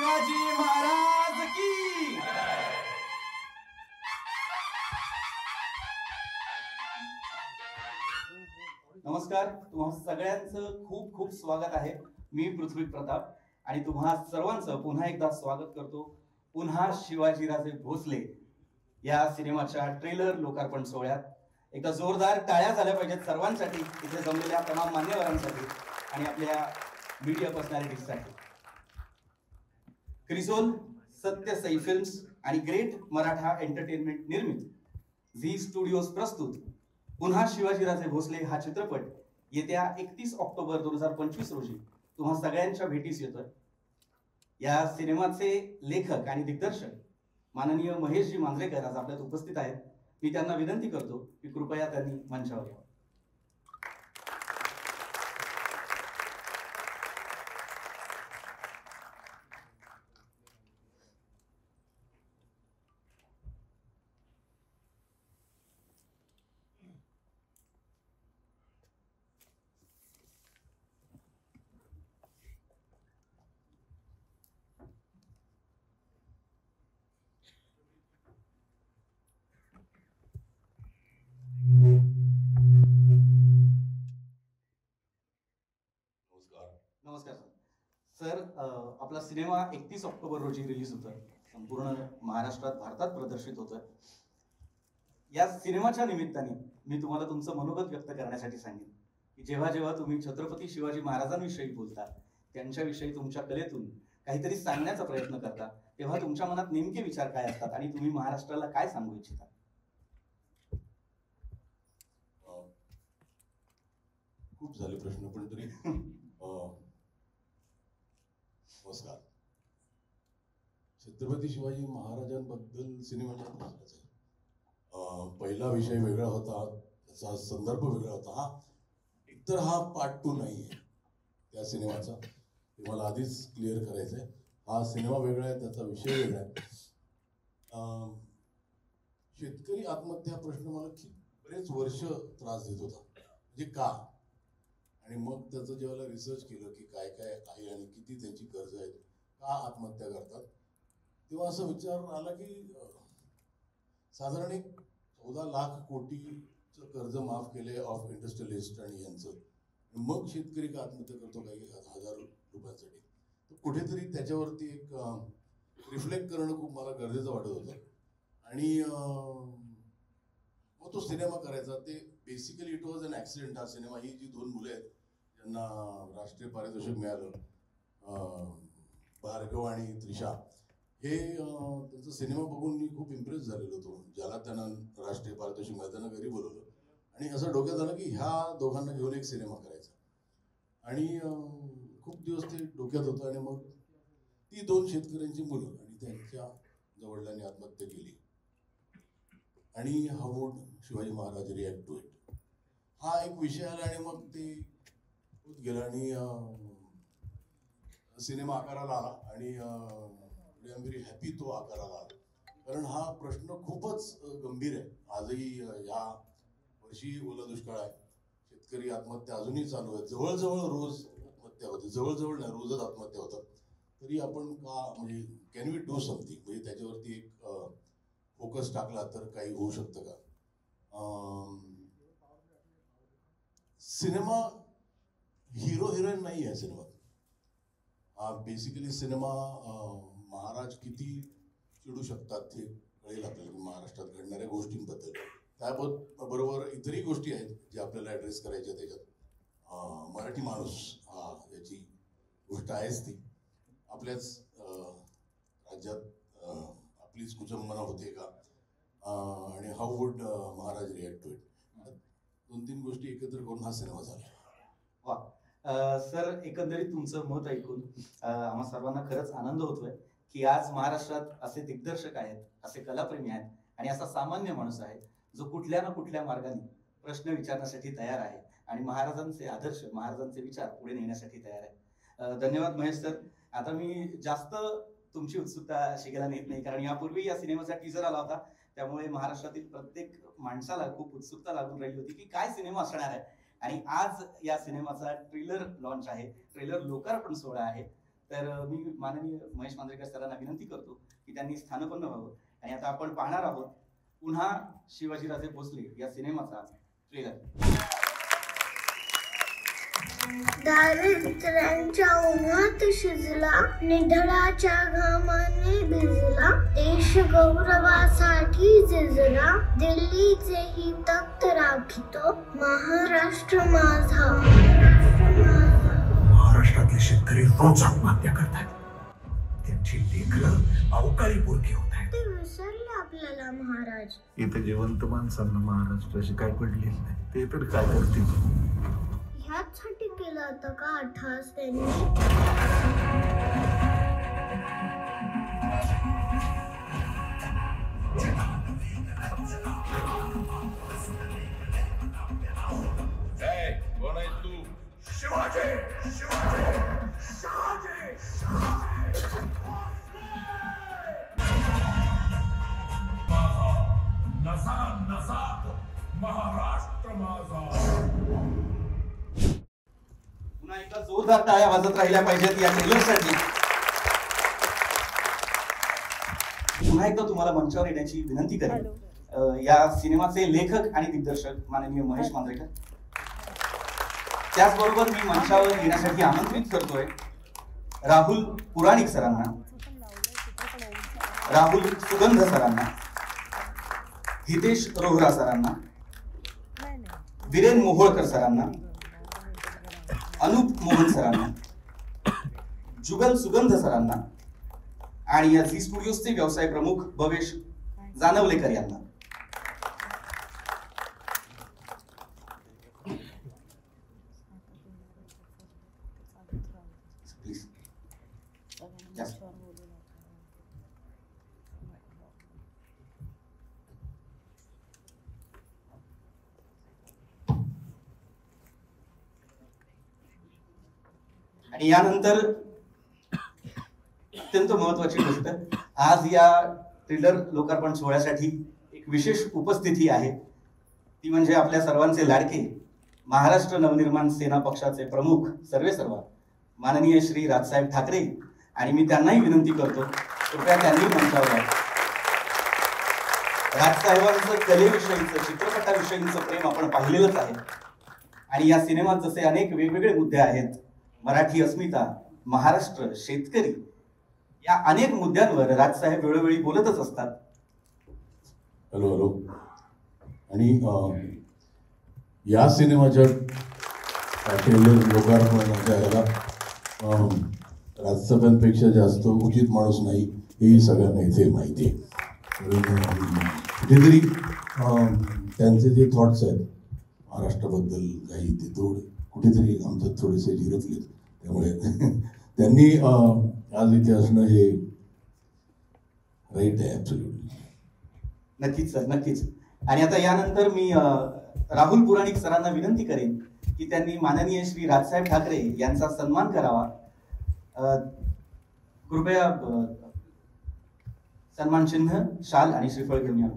शिवाजी महाराज की। नमस्कार, तुम्हा सगळ्यांचं खूप खूप स्वागत आहे। मी पृथ्वी प्रताप आणि तुम्हा सर्वांचं पुन्हा एकदा स्वागत करतो पुन्हा शिवाजीराजे भोसले या सिनेमाच्या ट्रेलर लोकार्पण सोहळ्यात। एकदा जोरदार टाळ्या झाल्या पाहिजेत सर्वांसाठी, इथे जमलेल्या तमाम मान्यवरांसाठी आणि आपल्या मीडिया पर्सनॅलिटीजसाठी। क्रिसोल, सत्य सई फिल्म्स आणि ग्रेट मराठा एंटरटेनमेंट निर्मित झी स्टुडिओज प्रस्तुत पुन्हा शिवाजीराजे भोसले हा चित्रपट येत्या 31 ऑक्टोबर 2025 रोजी तुम्हा सगळ्यांच्या भेटीस येतोय। या सिनेमाचे लेखक आणि दिग्दर्शक माननीय महेशजी मांजरेकर आज आपल्यात उपस्थित आहेत। मी त्यांना विनंती करतो की कृपया त्यांनी मंचावर यावं। नमस्कार सर। आपला सिनेमा 31 ऑक्टोबर रोजी रिलीज होतोय, संपूर्ण महाराष्ट्रात भारतात प्रदर्शित होतोय। या सिनेमाच्या निमित्ताने मी तुम्हाला तुमचं मनोगत व्यक्त करण्यासाठी सांगेन की जेव्हा जेव्हा तुम्ही छत्रपती शिवाजी महाराजांविषयी बोलता, त्यांच्याविषयी तुमच्या कलेतून काहीतरी सांगण्याचा प्रयत्न करता, तेव्हा तुमच्या मनात नेमके विचार काय असतात आणि तुम्ही महाराष्ट्राला काय सांगू इच्छिता? खूप झाले प्रश्न, पण तरी नमस्कार। छत्रपती शिवाजी महाराजांबद्दल सिनेमाच्या पहिला विषय वेगळा होता, त्याचा संदर्भ वेगळा होता। एकतर हा पार्ट 2 नाहीये त्या सिनेमाचा, ते मला आधीच क्लिअर करायचंय। हा सिनेमा वेगळा आहे, त्याचा विषय वेगळा आहे। शेतकरी आत्महत्या प्रश्न मला बरेच वर्ष त्रास देत होता, म्हणजे का? आणि मग त्याचं जेव्हा रिसर्च केलं की काय काय आहे आणि किती त्यांची कर्ज आहेत, का आत्महत्या करतात, तेव्हा असा विचार आला की साधारण 14 लाख कोटीचं कर्ज माफ केले ऑफ इंडस्ट्रियलिस्ट आणि यांचं, मग शेतकरी का आत्महत्या करतो काही हजार रुपयांसाठी, तर कुठेतरी त्याच्यावरती एक रिफ्लेक्ट करणं खूप मला गरजेचं वाटत होतं। आणि मग तो सिनेमा करायचा, ते basically it was an accident. हा सिनेमा, ही जी 2 मुलं आहेत ज्यांना राष्ट्रीय पारितोषिक मिळालं, भार्गव आणि त्रिशा, हे त्यांचा सिनेमा बघून मी खूप इम्प्रेस झालेलो होतो। ज्याला त्यांना राष्ट्रीय पारितोषिक मिळालं त्यांना घरी बोलवलं आणि असं डोक्यात आलं की ह्या दोघांना घेऊन एक सिनेमा करायचा। आणि खूप दिवस ते डोक्यात होतं। आणि मग ती 2 शेतकऱ्यांची मुलं आणि त्यांच्या जवळल्यांनी आत्महत्या केली आणि how would Shivaji Maharaj react to it, हा एक विषय आला। आणि मग ते होत गेलं आणि सिनेमा आकाराला आला आणि आय एम व्हेरी हॅपी तो आकाराला आला, कारण हा प्रश्न खूपच गंभीर आहे। आजही या वर्षी ओला दुष्काळ आहे, शेतकरी आत्महत्या अजूनही चालू आहेत, जवळजवळ रोज आत्महत्या होते, जवळजवळ नाही रोजच आत्महत्या होतात। तरी आपण का, म्हणजे कॅन वी डू समथिंग, म्हणजे त्याच्यावरती एक फोकस टाकला तर काही होऊ शकतं का? सिनेमा हिरो हिरोईन नाही आहे सिनेमात। हा बेसिकली सिनेमा महाराज किती चिडू शकतात हे कळेल आपल्याला महाराष्ट्रात घडणाऱ्या गोष्टींबद्दल। त्याबरोबर इतरही गोष्टी आहेत जे आपल्याला ऍड्रेस करायच्या त्याच्यात। मराठी माणूस हा याची गोष्ट आहेच, ती आपल्याच राज्यात आपलीच कुचंबना होते का, आणि how would Maharaj react to it, 2-3 गोष्टी एकत्र करून हा सिनेमा झाला। वा सर, एकंदरीत तुमचं मत ऐकून आम्हा सर्वांना खरंच आनंद होतोय की आज महाराष्ट्रात असे दिग्दर्शक आहेत, असे कलाप्रेमी आहेत आणि असा सामान्य माणूस आहे जो कुठल्या ना कुठल्या मार्गाने प्रश्न विचारण्यासाठी तयार आहे आणि महाराजांचे आदर्श, महाराजांचे विचार पुढे नेण्यासाठी तयार आहे। धन्यवाद महेश सर। आता मी जास्त तुमची उत्सुकता शिकायला नेत नाही, कारण यापूर्वी या सिनेमाचा टीजर आला होता, त्यामुळे महाराष्ट्रातील प्रत्येक माणसाला खूप उत्सुकता लागून राहिली होती की काय सिनेमा असणार आहे। आणि आज या सिनेमाचा ट्रेलर लॉन्च आहे, ट्रेलर लोकार्पण सोहळा आहे। तर मी माननीय महेश मांजरेकर सरांना विनंती करतो की त्यांनी स्थानपन्न व्हावं. आणि आता आपण पाहणार आहोत पुन्हा शिवाजीराजे भोसले या सिनेमाचा ट्रेलर. दारिद्र्यांच्या उन्हात शिजला, निधड्याच्या घामाने भिजला, देश गौरवासाठी झिजला, दिल्लीचेही तख्त राखितो महाराष्ट्र माझा. महाराष्ट्रातले शेतकरी रोज आत्महत्या करतात. त्यांची लेकरं अवकाळी बुरकी होत आहेत. ते विसरले आपल्याला महाराज. इथे जिवंत माणसांना महाराष्ट्राची काय पडली नाही, ते तर काय करतील. ह्याचसाठी केलं होतं का अठ्ठास त्यांनी? कोण आहेस तू? शिवाजी, शिवाजी, शिवाजी, शिवाजी. नसा नसात महाराष्ट्र माझा. पुन्हा एकदा जोरदार टाळ्या वाजत राहिल्या पाहिजेत या ट्रेलरसाठी. पुन्हा एकदा तुम्हाला मंचावर येण्याची विनंती करेन. या सिनेमाचे लेखक आणि दिग्दर्शक माननीय महेश मांजरेकर. त्याचबरोबर मी मंचावर येण्यासाठी आमंत्रित करतोय राहुल पुराणिक सरांना, राहुल सुगंध सरांना, हितेश रोहरा सरांना, वीरेन मोहोळकर सरांना, अनुप मोहन सरांना, जुगल सुगंध सरांना आणि या झी स्टुडिओजचे व्यवसाय प्रमुख भवेश जानवलेकर यांना. आणि यानंतर अत्यंत महत्वाची गोष्ट, आज या ट्रेलर लोकार्पण सोहळ्यासाठी एक विशेष उपस्थिती आहे. ती म्हणजे आपल्या सर्वांचे लाडके महाराष्ट्र नवनिर्माण सेना पक्षाचे प्रमुख सर्वेसर्वा माननीय श्री राजसाहेब ठाकरे. आणि मी त्यांनाही विनंती करतो कृपया त्यांनी मंचावर यावं. राजसाहेबांचं कलेविषयीचं, चित्रपटाविषयीचं प्रेम आपण पाहिलेलंच आहे. आणि या सिनेमात जसे अनेक वेगवेगळे मुद्दे आहेत, मराठी अस्मिता, महाराष्ट्र, शेतकरी, या अनेक मुद्द्यांवर राजसाहेब वेळोवेळी बोलतच असतात. Hello hello. आणि या सिनेमाच्या ट्रेलर लोकार्पणाच्या ह्याला राजसाहेबांपेक्षा जास्त उचित माणूस नाही हे सगळ्यांना इथे माहिती आहे. कुठेतरी त्यांचे जे थॉट्स आहेत महाराष्ट्राबद्दल काही ते कुठेतरी आमच्यात थोडेसे झिरपलेत. त्यामुळे त्यांनी आज इथे असणं हे राईट आहे. ॲब्सोल्युटली. नक्कीच सर, नक्कीच. आणि आता यानंतर मी राहुल पुराणिक सरांना विनंती करेन की त्यांनी माननीय श्री राजसाहेब ठाकरे यांचा सन्मान करावा. कृपया सन्मान चिन्ह, शाल आणि श्रीफळ घेऊन या.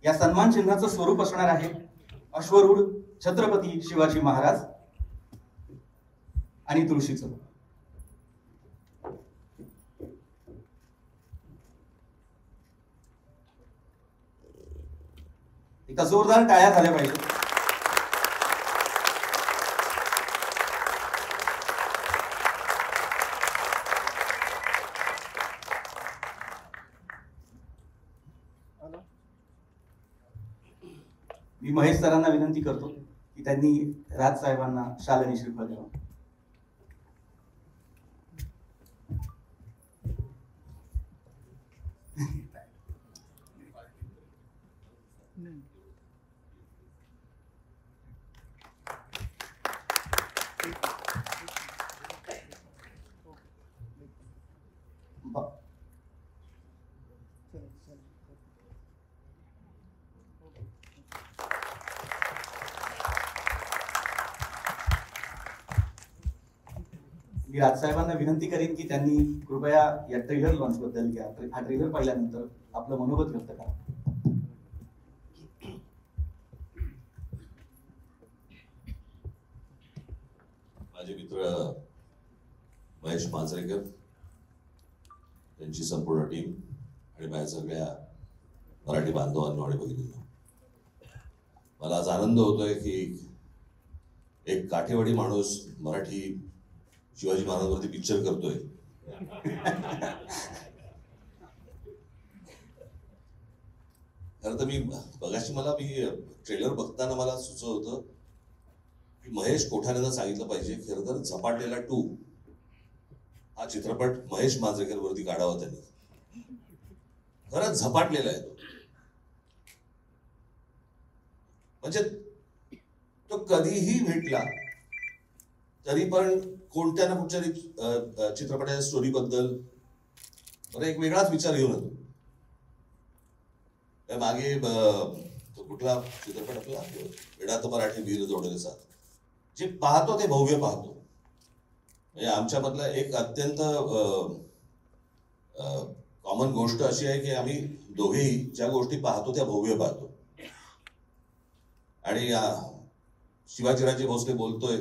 या सन्मान चिन्हाचं स्वरूप असणार आहे अश्वरूढ छत्रपती शिवाजी महाराज आणि तुळशीचं. एका जोरदार टाळ्या झाल्या पाहिजे. मी महेश सरांना विनंती करतो की त्यांनी राज साहेबांना शाल आणि श्रीफळ द्यावं. मी राजसाहेबांना विनंती करेन की त्यांनी कृपया या ट्रेलर लॉन्च बद्दल घ्या. हा ट्रेलर पाहिल्यानंतर आपलं मनोगत व्यक्त करा. मित्र महेश मांजरेकर, त्यांची संपूर्ण टीम आणि माझ्या सगळ्या मराठी बांधवांनो आणि भगिनींनो, मला आज आनंद होतोय की एक काठेवाडी माणूस मराठी शिवाजी महाराजांवरती पिक्चर करतोय. खरं तर मी ट्रेलर बघताना मला सुचत होतं की महेश कोठारेंना सांगितलं पाहिजे खरं तर झपाटलेला 2 हा चित्रपट महेश मांजरेकर वरती काढावा त्यांनी. खरंच झपाटलेला आहे तो. म्हणजे तो कधीही भेटला तरी पण कोणत्या ना कुठच्या चित्रपटाच्या स्टोरी बद्दल बरं एक वेगळाच विचार घेऊन येतो. मागे तो कुठला चित्रपट आपला वेडात मराठी वीर जोडले साथ, जे पाहतो ते भव्य पाहतो. म्हणजे आमच्यामधला एक अत्यंत कॉमन गोष्ट अशी आहे की आम्ही दोघेही ज्या गोष्टी पाहतो त्या भव्य पाहतो. आणि शिवाजीराजे भोसले बोलतोय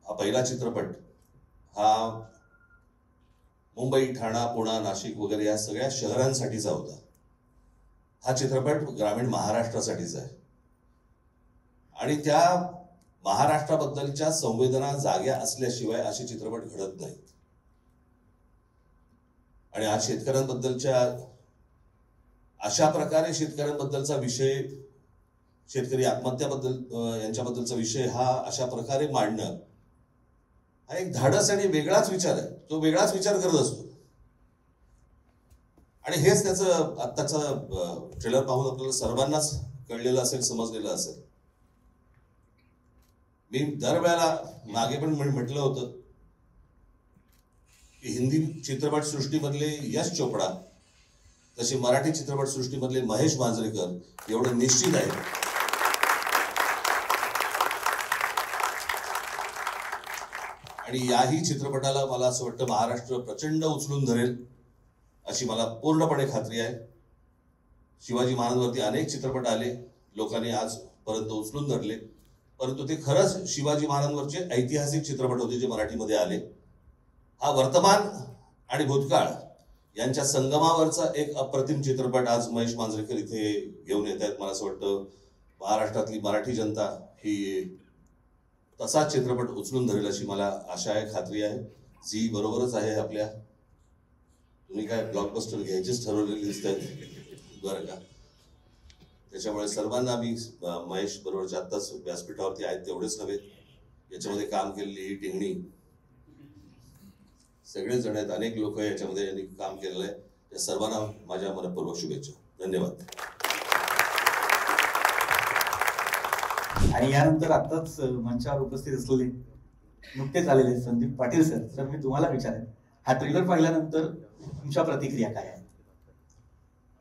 हा पहिला चित्रपट हा मुंबई, ठाणा, पुणा, नाशिक वगैरे या सगळ्या शहरांसाठीचा होता. हा चित्रपट ग्रामीण महाराष्ट्रासाठीचा आहे आणि त्या महाराष्ट्राबद्दलच्या संवेदना जाग्या असल्याशिवाय असे चित्रपट घडत नाहीत. आणि आज शेतकऱ्यांबद्दलच्या अशा प्रकारे शेतकऱ्यांबद्दलचा विषय, शेतकरी आत्महत्याबद्दल यांच्याबद्दलचा विषय हा अशा प्रकारे मांडणं हा एक धाडस आणि वेगळाच विचार आहे. तो वेगळाच विचार करत असतो आणि हेच त्याचं आत्ताचं ट्रेलर पाहून आपल्याला सर्वांनाच कळलेलं असेल, समजलेलं असेल. मी दरवेळेला मागे पण म्हटलं होतं की हिंदी चित्रपट सृष्टीमधले यश चोपडा तसे मराठी चित्रपट सृष्टीमधले महेश मांजरेकर एवढं निश्चित आहे. आणि याही चित्रपटाला मला असं वाटतं महाराष्ट्र प्रचंड उचलून धरेल अशी मला पूर्णपणे खात्री आहे. शिवाजी महाराजांवरती अनेक चित्रपट आले, लोकांनी आजपर्यंत उचलून धरले, परंतु ते खरंच शिवाजी महाराजांवरचे ऐतिहासिक चित्रपट होते जे मराठीमध्ये आले. हा वर्तमान आणि भूतकाळ यांच्या संगमावरचा एक अप्रतिम चित्रपट आज महेश मांजरेकर इथे घेऊन येत आहेत. मला असं वाटतं महाराष्ट्रातली मराठी जनता ही तसाच चित्रपट उचलून धरेल अशी मला आशा आहे, खात्री आहे. झी बरोबरच आहे आपल्या. तुम्ही काय ब्लॉकबस्टर घ्यायचीच ठरवलेली दिसत आहेत बरं का. त्याच्यामुळे सर्वांना मी महेश बरोबरच्या आत्ताच व्यासपीठावरती आहेत तेवढेच नव्हे, याच्यामध्ये काम केलेली ही टिंगणी सगळेच जण आहेत, अनेक लोक याच्यामध्ये यांनी काम केलेलं आहे. त्या सर्वांना माझ्या मनपूर्वक शुभेच्छा. धन्यवाद. आणि यानंतर आताच मंचावर उपस्थित असलेले नुकतेच आलेले संदीप पाटील सर, तर मी तुम्हाला विचारेन हा ट्रेलर पाहिल्यानंतर तुमच्या प्रतिक्रिया काय आहे?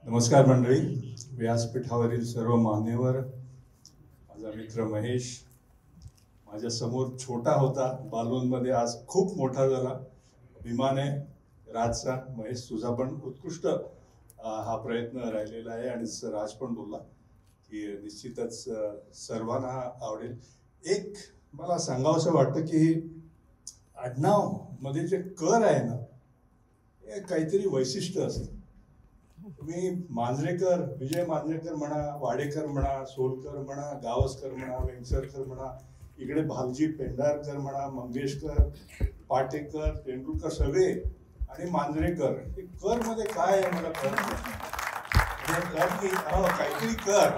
नमस्कार मंडळी, व्यासपीठावरील सर्व मान्यवर, माझा मित्र महेश माझ्या समोर छोटा होता बालवनमध्ये, आज खूप मोठा झाला, अभिमान आहे राजचा. महेश तुझा पण उत्कृष्ट हा प्रयत्न राहिलेला आहे आणि राज पण बोलला की निश्चितच सर्वांना आवडेल. एक मला सांगावंसं वाटतं की आडनाव मध्ये जे कर आहे ना, हे काहीतरी वैशिष्ट्य असतं. तुम्ही मांजरेकर, विजय मांजरेकर म्हणा, वाडेकर म्हणा, सोलकर म्हणा, गावस्कर म्हणा, वेंगसरकर म्हणा, इकडे भालजी पेंढारकर म्हणा, मंगेशकर, पाटेकर, तेंडुलकर सगळे आणि मांजरेकर. हे कर मध्ये काय आहे मला कळत नाही. काहीतरी कर,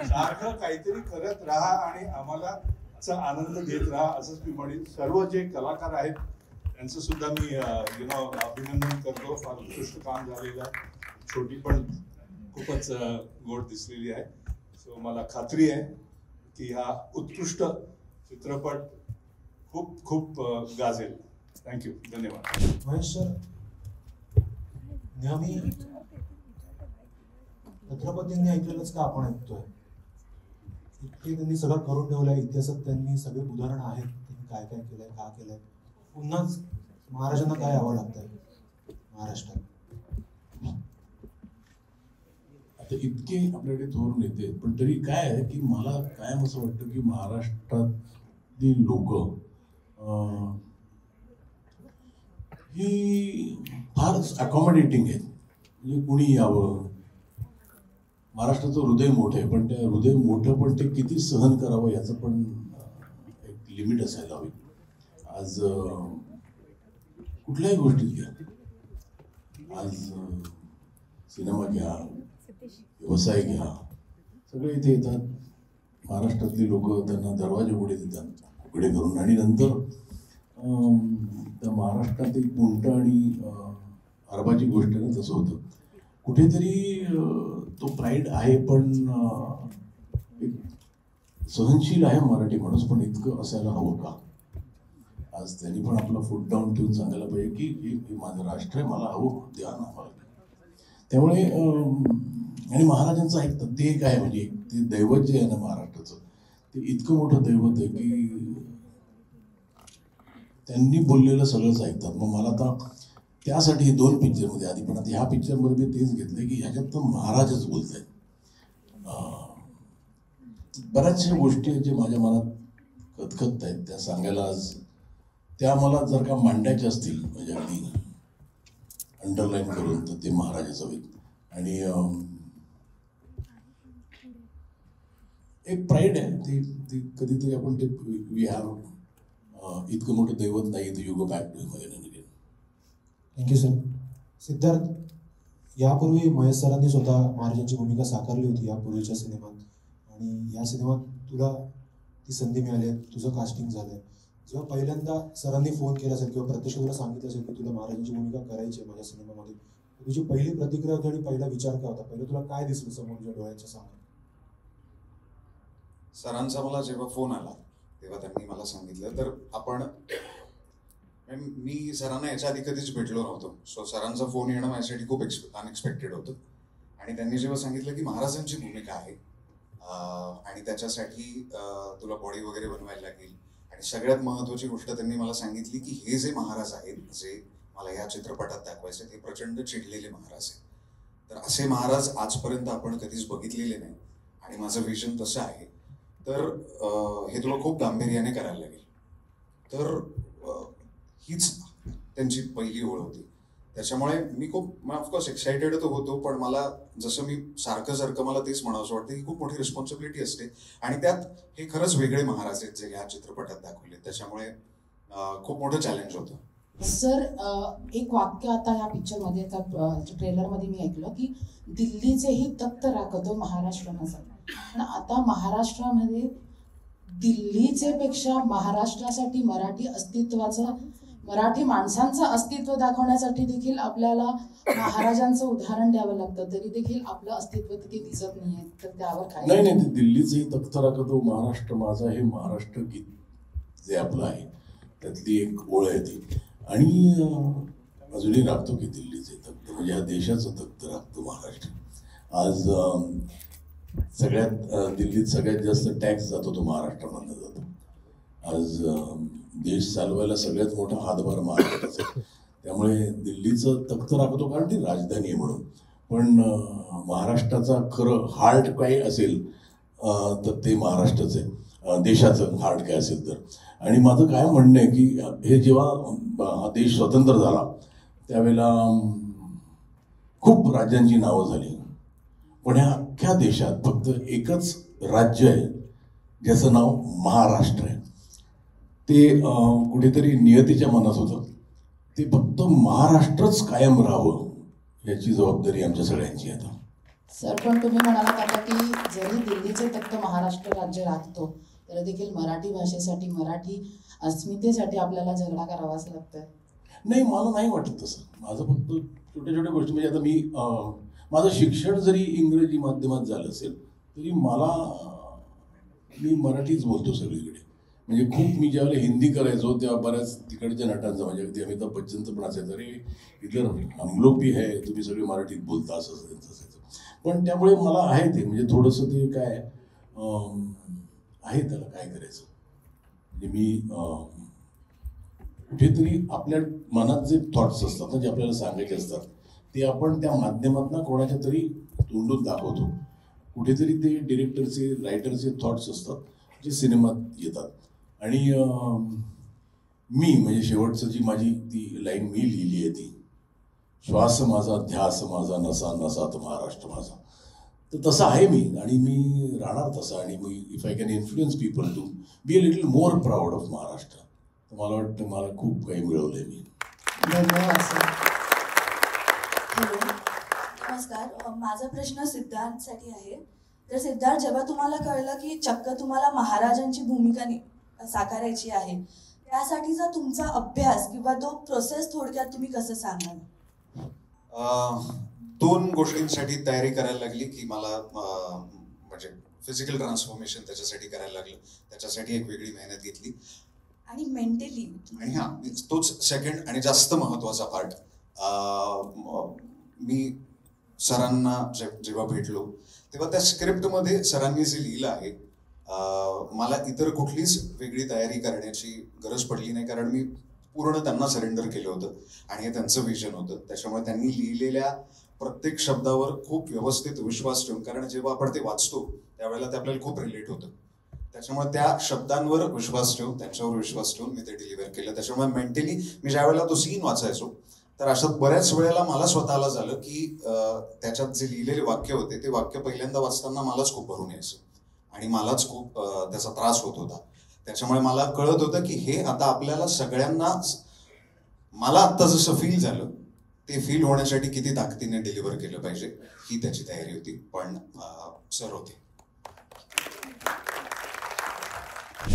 सारखं काहीतरी करत राहा आणि आम्हाला आनंद देत राहा असंच मी म्हणेन. सर्व जे कलाकार आहेत त्यांचं सुद्धा मी अभिनंदन करतो. फार उत्कृष्ट काम झालेलं आहे. छोटी पण खूपच गोड दिसलेली आहे. सो मला खात्री आहे की हा उत्कृष्ट चित्रपट खूप खूप गाजेल. थँक्यू, धन्यवाद. महेश सर, नेहमी छत्रपतींनी ऐकलेलंच का आपण ऐकतोय? इतके त्यांनी सगळं करून ठेवलंय, इतिहासात त्यांनी सगळे उदाहरण आहेत, त्यांनी काय काय केलंय, का केलंय. पुन्हाच महाराजांना काय यावं लागतंय महाराष्ट्रात? आता इतके आपल्याकडे थोर नेते, पण तरी काय आहे की मला कायम असं वाटतं की महाराष्ट्रात महाराष्ट्रातली लोक ही फारच अकॉमोडेटिंग आहेत. म्हणजे कुणी यावं. महाराष्ट्राचं हृदय मोठं आहे, पण त्या हृदय मोठं पण ते किती सहन करावं याचं पण एक लिमिट असायला हवी. आज कुठल्याही गोष्टीत घ्या, आज सिनेमा घ्या, व्यवसाय घ्या, सगळे इथे येतात. महाराष्ट्रातली लोक त्यांना दरवाजे उघडे देतात, उघडे करून. आणि नंतर त्या महाराष्ट्रातील उंट आणि अरबाची गोष्ट ना तसं होतं. कुठेतरी तो प्राईड आहे, पण एक सहनशील आहे मराठी माणूस, पण इतकं असायला हवं का? आज त्यांनी पण आपला फूट डाऊन ठेवून सांगायला पाहिजे की हे माझं राष्ट्र आहे, मला हवं, द्या ना मला. त्यामुळे आणि महाराजांचं ऐकतात ते एक आहे, म्हणजे ते दैवत जे आहे ना महाराष्ट्राचं, ते इतकं मोठं दैवत आहे की त्यांनी बोललेलं सगळंच ऐकतात. मग मला आता त्यासाठी 2 पिक्चरमध्ये आधी, पण आता ह्या पिक्चरमध्ये मी तेच घेतलं की ह्याच्यात तर महाराजच बोलत आहेत. बऱ्याचशा गोष्टी जे माझ्या मनात खतखत आहेत त्या सांगायला आज, त्या मला जर का मांडायच्या असतील म्हणजे अगदी अंडरलाईन करून, तर ते महाराजच हवेत. आणि एक प्राईड आहे ती कधीतरी आपण ते वी हॅव इतकं मोठं दैवत नाही, तर you go back to him again and again. Thank you sir. Siddharth, यापूर्वी महेश सरांनी स्वतः महाराजांची भूमिका साकारली होती यापूर्वीच्या सिनेमात, आणि या सिनेमात तुला ती संधी मिळाली आहे, तुझं कास्टिंग झालं आहे. जेव्हा पहिल्यांदा सरांनी फोन केला असेल किंवा प्रत्यक्ष तुला सांगितलं असेल की तुला महाराजांची भूमिका करायची आहे माझ्या सिनेमामध्ये, तुझी पहिली प्रतिक्रिया होती आणि पहिला विचार काय होता? पहिलं तुला काय दिसलं समोरच्या डोळ्याच्या समोर? सरांचा मला जेव्हा फोन आला तेव्हा त्यांनी मला सांगितलं, तर मी सरांना याच्या आधी कधीच भेटलो नव्हतो. सो सरांचा फोन येणं माझ्यासाठी खूप अनएक्सपेक्टेड होतं. आणि त्यांनी जेव्हा सांगितलं की महाराजांची भूमिका आहे आणि त्याच्यासाठी तुला बॉडी वगैरे बनवायला लागेल, आणि सगळ्यात महत्त्वाची गोष्ट त्यांनी मला सांगितली की हे जे महाराज आहेत, जे मला या चित्रपटात दाखवायचे, ते प्रचंड चिडलेले महाराज आहेत. तर असे महाराज आजपर्यंत आपण कधीच बघितलेले नाही, आणि माझं विजन तसं आहे. तर हे तुला खूप गांभीर्याने करायला लागेल. तर हीच त्यांची पहिली ओळ होती. त्याच्यामुळे मी खूप ऑफकोर्स एक्सायटेड तर होतो, पण मला जसं मी सारखं मला तेच म्हणावंसं वाटतं की खूप मोठी रिस्पॉन्सिबिलिटी असते, आणि त्यात हे खरंच वेगळे महाराज आहेत जे या चित्रपटात दाखवले. त्याच्यामुळे खूप मोठं चॅलेंज होतं. सर, एक वाक्य आता या पिक्चरमध्ये, ट्रेलरमध्ये मी ऐकलं की दिल्लीचेही तख्त राखतो महाराष्ट्र माझा. पण आता महाराष्ट्रामध्ये दिल्लीचे पेक्षा महाराष्ट्रासाठी मराठी अस्तित्वाचं, मराठी माणसांचं अस्तित्व दाखवण्यासाठी देखील आपल्याला महाराजांचं उदाहरण द्यावं लागतं, तरी देखील आपलं अस्तित्व तिथे दिसत नाहीये. तर त्यावर काय? नाही, ते दिल्लीचंही तख्त राखतो महाराष्ट्र माझा, हे महाराष्ट्र गीत जे आपलं आहे त्यातली एक ओळ आहे ती. आणि अजूनही राखतो की दिल्लीचे तख्त, म्हणजे या देशाचं तख्त राखतो महाराष्ट्र. आज दिल्लीत सगळ्यात जास्त टॅक्स जातो तो महाराष्ट्रामधनं जातो. आज देश चालवायला सगळ्यात मोठा हातभार महाराष्ट्राचा. त्यामुळे दिल्लीचं तख्त राखतो कारण ती राजधानी आहे म्हणून. पण महाराष्ट्राचा खरं हार्ट काय असेल तर ते महाराष्ट्राचं आहे, देशाचं हार्ट काय असेल तर. आणि माझं काय म्हणणं आहे की हे जेव्हा हा देश स्वतंत्र झाला त्यावेळेला खूप राज्यांची नावं झाली, पण ह्या अख्ख्या देशात फक्त एकच राज्य आहे ज्याचं नाव महाराष्ट्र आहे. ते कुठेतरी नियतीच्या मनात होतं. ते फक्त महाराष्ट्रच कायम राहावं याची जबाबदारी आमच्या सगळ्यांची आता. सर, पण तुम्ही म्हणालात आता की जरी दिल्लीचे तख्त महाराष्ट्र राज्य राखतो, तर देखील मराठी भाषेसाठी, मराठी अस्मितेसाठी आपल्याला झगडा करावाच लागतोय. नाही, मला नाही वाटत तसं. माझं फक्त छोट्या छोट्या गोष्टी, म्हणजे आता मी माझं शिक्षण जरी इंग्रजी माध्यमात झालं असेल तरी मी मराठीच बोलतो सगळीकडे. म्हणजे खूप मी ज्यावेळेला हिंदी करायचो तेव्हा बऱ्याच तिकडच्या नटांचं, म्हणजे अगदी अमिताभ बच्चनचं पण असायचं, अरे इधर हम लोग भी है, तुम्ही सगळे मराठीत बोलता, असं असायचं. पण त्यामुळे मला आहे ते, म्हणजे थोडंसं ते काय आहे, त्याला काय करायचं. म्हणजे मी कुठेतरी आपल्या मनात जे थॉट्स असतात ना, जे आपल्याला सांगायचे असतात, ते आपण त्या माध्यमातून कोणाच्या तरी तोंडून दाखवतो. कुठेतरी ते डिरेक्टरचे, रायटरचे थॉट्स असतात जे सिनेमात येतात. आणि मी म्हणजे शेवटचं जी माझी ती लाईन मी लिहिली आहे ती, श्वास माझा ध्यास माझा नसा नसात महाराष्ट्र माझा, तर तसं आहे मी आणि मी राहणार तसं. आणि मी if I can influence people to be a little more proud of Maharashtra, तर मला वाटतं मला खूप काही मिळवलं आहे मी. धन्यवाद सर. हॅलो, नमस्कार. माझा प्रश्न सिद्धार्थसाठी आहे. तर सिद्धार्थ, जेव्हा तुम्हाला कळलं की चक्क तुम्हाला महाराजांची भूमिका साकारायची आहे, त्यासाठीचा तुमचा अभ्यास किंवा तो प्रोसेस थोडक्यात तुम्ही कसं सांगाल? 2 गोष्टींसाठी तयारी करायला लागली की मला म्हणजे फिजिकल ट्रान्सफॉर्मेशन त्याच्यासाठी करायला लागलं, त्याच्यासाठी एक वेगळी मेहनत घेतली. आणि मेंटली आणि तोच सेकंड आणि जास्त महत्वाचा पार्ट, मी सरांना जेव्हा भेटलो तेव्हा त्या स्क्रिप्टमध्ये सरांनी जे लिहिलं आहे, मला इतर कुठलीच वेगळी तयारी करण्याची गरज पडली नाही, कारण मी पूर्ण त्यांना सरेंडर केलं होतं आणि हे त्यांचं विजन होतं. त्याच्यामुळे त्यांनी लिहिलेल्या प्रत्येक शब्दावर खूप व्यवस्थित विश्वास ठेवून, कारण जेव्हा आपण ते वाचतो त्यावेळेला ते आपल्याला खूप रिलेट होतं, त्याच्यामुळे त्या शब्दांवर विश्वास ठेवून, त्यांच्यावर विश्वास ठेवून मी ते डिलिव्हर केलं. त्याच्यामुळे मेंटली मी ज्या वेळेला तो सीन वाचायचो तर अशात बऱ्याच वेळेला मला स्वतःला झालं की त्याच्यात जे लिहिलेले वाक्य होते ते वाक्य पहिल्यांदा वाचताना मलाच खूप भरून यायचं आणि मलाच खूप त्याचा त्रास होत होता. त्याच्यामुळे मला कळत होतं की हे आता आपल्याला सगळ्यांना, मला आत्ता जसं फील झालं ते फील होण्यासाठी किती ताकदीने डिलिव्हर केलं पाहिजे, ही त्याची तयारी होती. पण सर होते.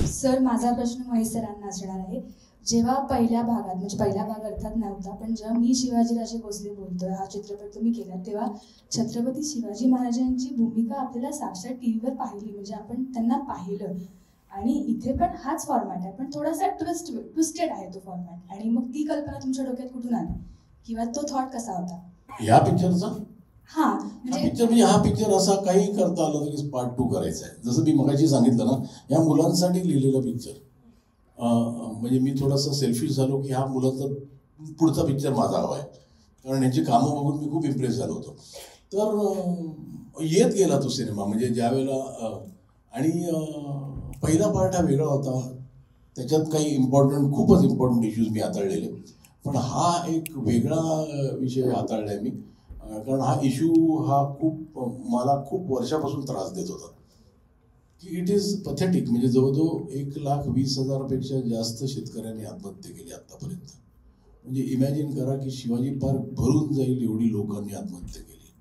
सर, माझा प्रश्न महेश सरांना असणार आहे. जेव्हा पहिल्या भागात, म्हणजे पहिला भाग अर्थात नव्हता, पण जेव्हा मी शिवाजीराजे भोसले बोलतोय हा चित्रपट तुम्ही केला, तेव्हा छत्रपती शिवाजी महाराजांची भूमिका आपल्याला साक्षात टीव्हीवर पाहिली, म्हणजे आपण त्यांना पाहिलं. आणि इथे पण हाच फॉर्मॅट आहे, पण थोडासा ट्विस्टेड आहे तो फॉर्मॅट. आणि मग ती कल्पना तुमच्या डोक्यात कुठून आली किंवा तो थॉट कसा होता ह्या पिक्चरचा? हा पिक्चर असा काही करता आलं तर की पार्ट 2 करायचा आहे. जसं मी मगाशी सांगितलं ना, या मुलांसाठी लिहिलेला पिक्चर. म्हणजे मी थोडासा सेल्फिश झालो की ह्या मुलांचा पुढचा पिक्चर माझा हवा आहे, कारण यांची कामं बघून मी खूप इम्प्रेस झालो होतो. तर येत गेला तो सिनेमा, म्हणजे ज्या वेळेला, आणि पहिला पार्ट हा वेगळा होता, त्याच्यात काही खूपच इम्पॉर्टंट इश्यूज मी हाताळलेले, पण हा एक वेगळा विषय हाताळला आहे मी, कारण हा इश्यू हा मला खूप वर्षापासून त्रास देत होता की इट इज पथेटिक. म्हणजे जवळजवळ 1,20,000पेक्षा जास्त शेतकऱ्यांनी आत्महत्या केली आतापर्यंत. म्हणजे इमॅजिन करा की शिवाजी पार्क भरून जाईल एवढी लोकांनी आत्महत्या केली,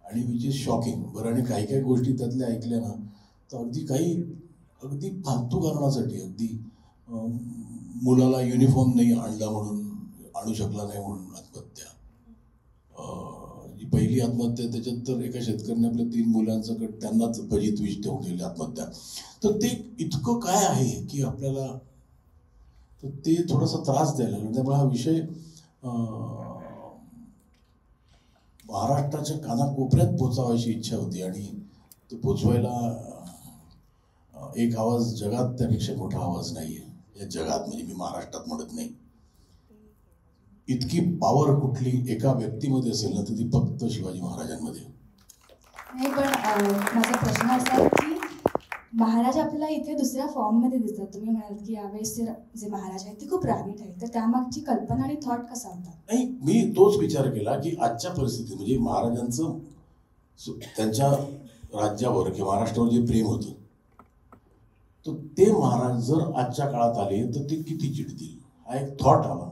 आणि विच इज शॉकिंग. बरं, आणि काही काही गोष्टी त्यातल्या ऐकल्या ना तर अगदी फालतू कारणासाठी, अगदी मुलाला युनिफॉर्म नाही आणला म्हणून, आणू शकला नाही म्हणून आत्महत्या. जी पहिली आत्महत्या, त्याच्यात तर एका शेतकऱ्याने आपल्या 3 मुलांचं त्यांनाच भजीत विष ठेवून केली आत्महत्या. तर ते इतकं काय आहे की आपल्याला तर ते थोडासा त्रास द्यायला लागला. त्यामुळे हा विषय महाराष्ट्राच्या कानाकोपऱ्यात पोचावा अशी इच्छा होती, आणि तो पोचवायला एक आवाज जगात त्यापेक्षा मोठा आवाज नाही आहे या जगात. म्हणजे मी महाराष्ट्रात म्हणत नाही, इतकी पॉवर कुठली एका व्यक्तीमध्ये असेल ना तर ती फक्त शिवाजी महाराजांमध्ये. नाही, पण माझा प्रश्न असा आहे की महाराज आपल्याला इथे दुसऱ्या फॉर्ममध्ये दिसतात. तुम्ही म्हणाल की यावेळेस जे महाराज आहेत ते खूप रागीट आहेत, तर त्यामागची कल्पना आणि थॉट कसा होता? नाही, मी तोच विचार केला की आजच्या परिस्थितीत म्हणजे महाराजांचं त्यांच्या राज्यावर किंवा महाराष्ट्रावर जे प्रेम होतं, तर ते महाराज जर आजच्या काळात आले तर ते किती चिडतील, हा एक थॉट आला.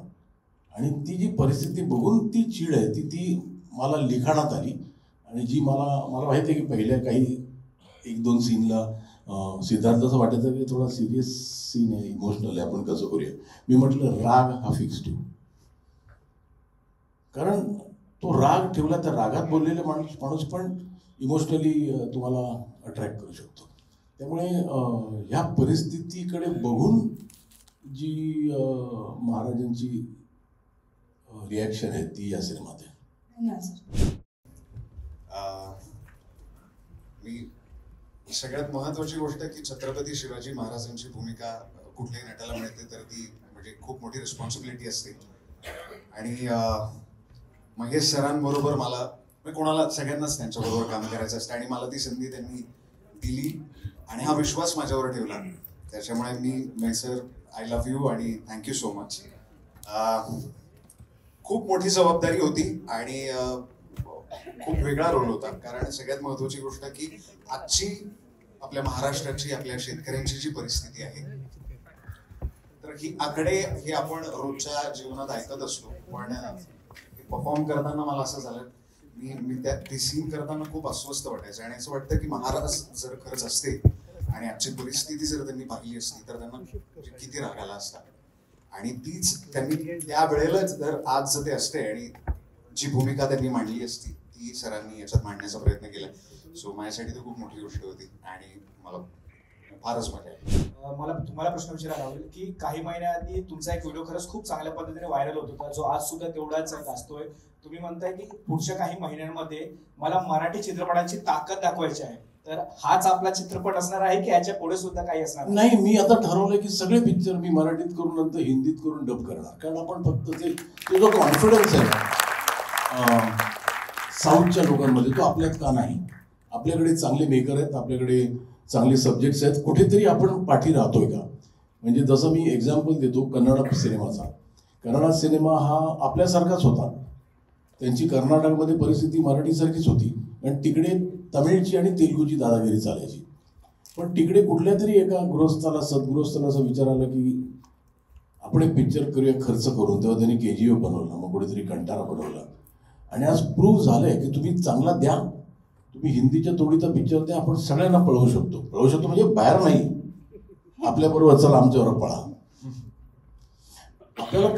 आणि ती जी परिस्थिती बघून ती चीड आहे ती मला लिखाणात आली. आणि जी मला माहिती आहे की पहिल्या काही 1-2 सीनला सिद्धार्थाचं वाटायचं की थोडा सिरियस सीन आहे, इमोशनल आहे, आपण कसं करूया. मी म्हटलं राग हा फिक्स ठेवू, कारण तो राग ठेवला, त्या रागात बोललेले माणूस पण इमोशनली तुम्हाला अट्रॅक्ट करू शकतो. त्यामुळे ह्या परिस्थितीकडे बघून जी महाराजांची रिॲक्शन आहे ती या सिनेमात आहे. धन्यवाद सर. मी सगळ्यात महत्वाची गोष्ट की छत्रपती शिवाजी महाराजांची भूमिका कुठल्याही नटाला मिळते तर ती म्हणजे खूप मोठी रिस्पॉन्सिबिलिटी असते. आणि महेश सरांबरोबर मला कोणाला सगळ्यांनाच त्यांच्याबरोबर काम करायचं असतं, आणि मला ती संधी त्यांनी दिली आणि हा विश्वास माझ्यावर ठेवला. त्याच्यामुळे मी Mahesh sir, I love you आणि थँक्यू सो मच. खूप मोठी जबाबदारी होती आणि खूप वेगळा रोल होता. कारण सगळ्यात महत्वाची गोष्ट की आजची आपल्या महाराष्ट्राची, आपल्या शेतकऱ्यांची जी परिस्थिती आहे, तर ही आकडे हे आपण रोजच्या जीवनात ऐकत असतो, पण परफॉर्म करताना मला असं झालं, मी त्या ती सीन करताना खूप अस्वस्थ वाटायचं आणि असं वाटतं की महाराज जर खरंच असते आणि आजची परिस्थिती जर त्यांनी पाहिली असती तर त्यांना किती राग आला असता. आणि तीच त्यांनी त्या वेळेलाच जर आज जर ते असते आणि जी भूमिका त्यांनी मांडली असती ती सरांनी याच्यात मांडण्याचा प्रयत्न केला. सो माझ्यासाठी तर खूप मोठी गोष्ट होती आणि मला फारच मजा आली. मला तुम्हाला प्रश्न विचारायला आवडेल की काही महिन्याआधी तुमचा एक व्हिडिओ खरंच खूप चांगल्या पद्धतीने व्हायरल होत होता, जो आज सुद्धा तेवढाच गाजतोय. तुम्ही म्हणताय की पुढच्या काही महिन्यांमध्ये मला मराठी चित्रपटाची ताकद दाखवायची आहे, तर हाच आपला चित्रपट असणार आहे की याच्या पुढे सुद्धा काही असणार नाही? मी आता ठरवलंय की सगळे पिक्चर मी मराठीत करून नंतर हिंदीत करून डब करणार. कारण आपण फक्त ते जो कॉन्फिडन्स आहे साऊथच्या लोकांमध्ये तो आपल्यात का नाही? आपल्याकडे चांगले मेकर आहेत, आपल्याकडे चांगले सब्जेक्ट्स आहेत, कुठेतरी आपण पाठी राहतोय का? म्हणजे जसं मी एक्झाम्पल देतो कन्नड सिनेमाचा. कन्नड सिनेमा हा आपल्यासारखाच होता. त्यांची कर्नाटकमध्ये परिस्थिती मराठीसारखीच होती आणि तिकडे तमिळची आणि तेलुगूची दादागिरी चालायची. पण तिकडे कुठल्या तरी एका सद्गृहस्थाला असं विचार आला की आपण एक पिक्चर करूया खर्च करून. तेव्हा त्यांनी KGF बनवला, मग कुठेतरी कंटारा बनवला आणि आज प्रूव्ह झालंय की तुम्ही चांगला द्या, तुम्ही हिंदीच्या तोडीचा पिक्चर द्या, आपण सगळ्यांना पळवू शकतो म्हणजे बाहेर नाही, आपल्याबरोबर चला आमच्यावर पळा. आपल्याला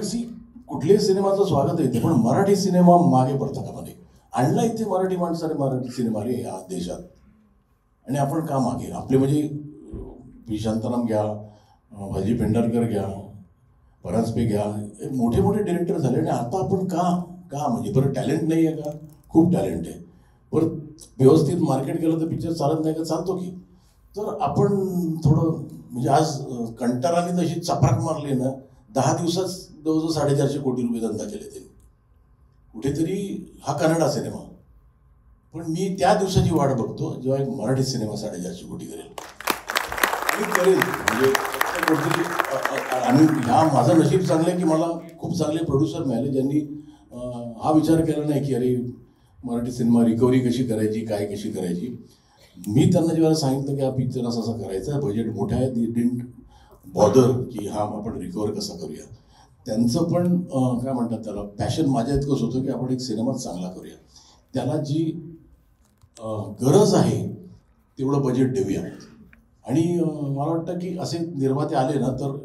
कुठल्याही सिनेमाचं स्वागत येते, पण मराठी सिनेमा मागे पडता कामा नये. आणला इथे मराठी माणसाने मराठी सिनेमा रे या देशात, आणि आपण का मागे? आपले म्हणजे पी शांताराम घ्या, भाजी पेंढारकर घ्या, परांजपे घ्या, मोठे मोठे डिरेक्टर झाले आणि आता आपण का म्हणजे बरं टॅलेंट नाही आहे का? खूप टॅलेंट आहे. बरं व्यवस्थित मार्केट केलं तर पिक्चर चालत नाही का? चालतो की. तर आपण थोडं म्हणजे आज कंटाराने तशी चपराक मारली ना, 10 दिवसात जवळजवळ 450 कोटी रुपये धंदा केले त्यांनी. कुठेतरी हा कन्नडा सिनेमा, पण मी त्या दिवसाची वाट बघतो जेव्हा एक मराठी सिनेमा 450 कोटी करेल आणि करेल. म्हणजे आणि ह्या माझं नशीब चांगलं आहे की मला खूप चांगले प्रोड्युसर मिळाले ज्यांनी हा विचार केला नाही की अरे मराठी सिनेमा रिकव्हरी कशी करायची, काय कशी करायची. मी त्यांना जेव्हा सांगितलं की हा पिक्चर असा करायचा, बजेट मोठा आहे, दी डिडंट बॉदर की हा आपण रिकव्हर कसा करूया. त्यांचं पण काय म्हणतात त्याला पॅशन माझ्या इतकंच होतं की आपण एक सिनेमा चांगला करूया, त्याला जी गरज आहे तेवढं बजेट देऊया. आणि मला वाटतं की असे निर्माते आले ना तर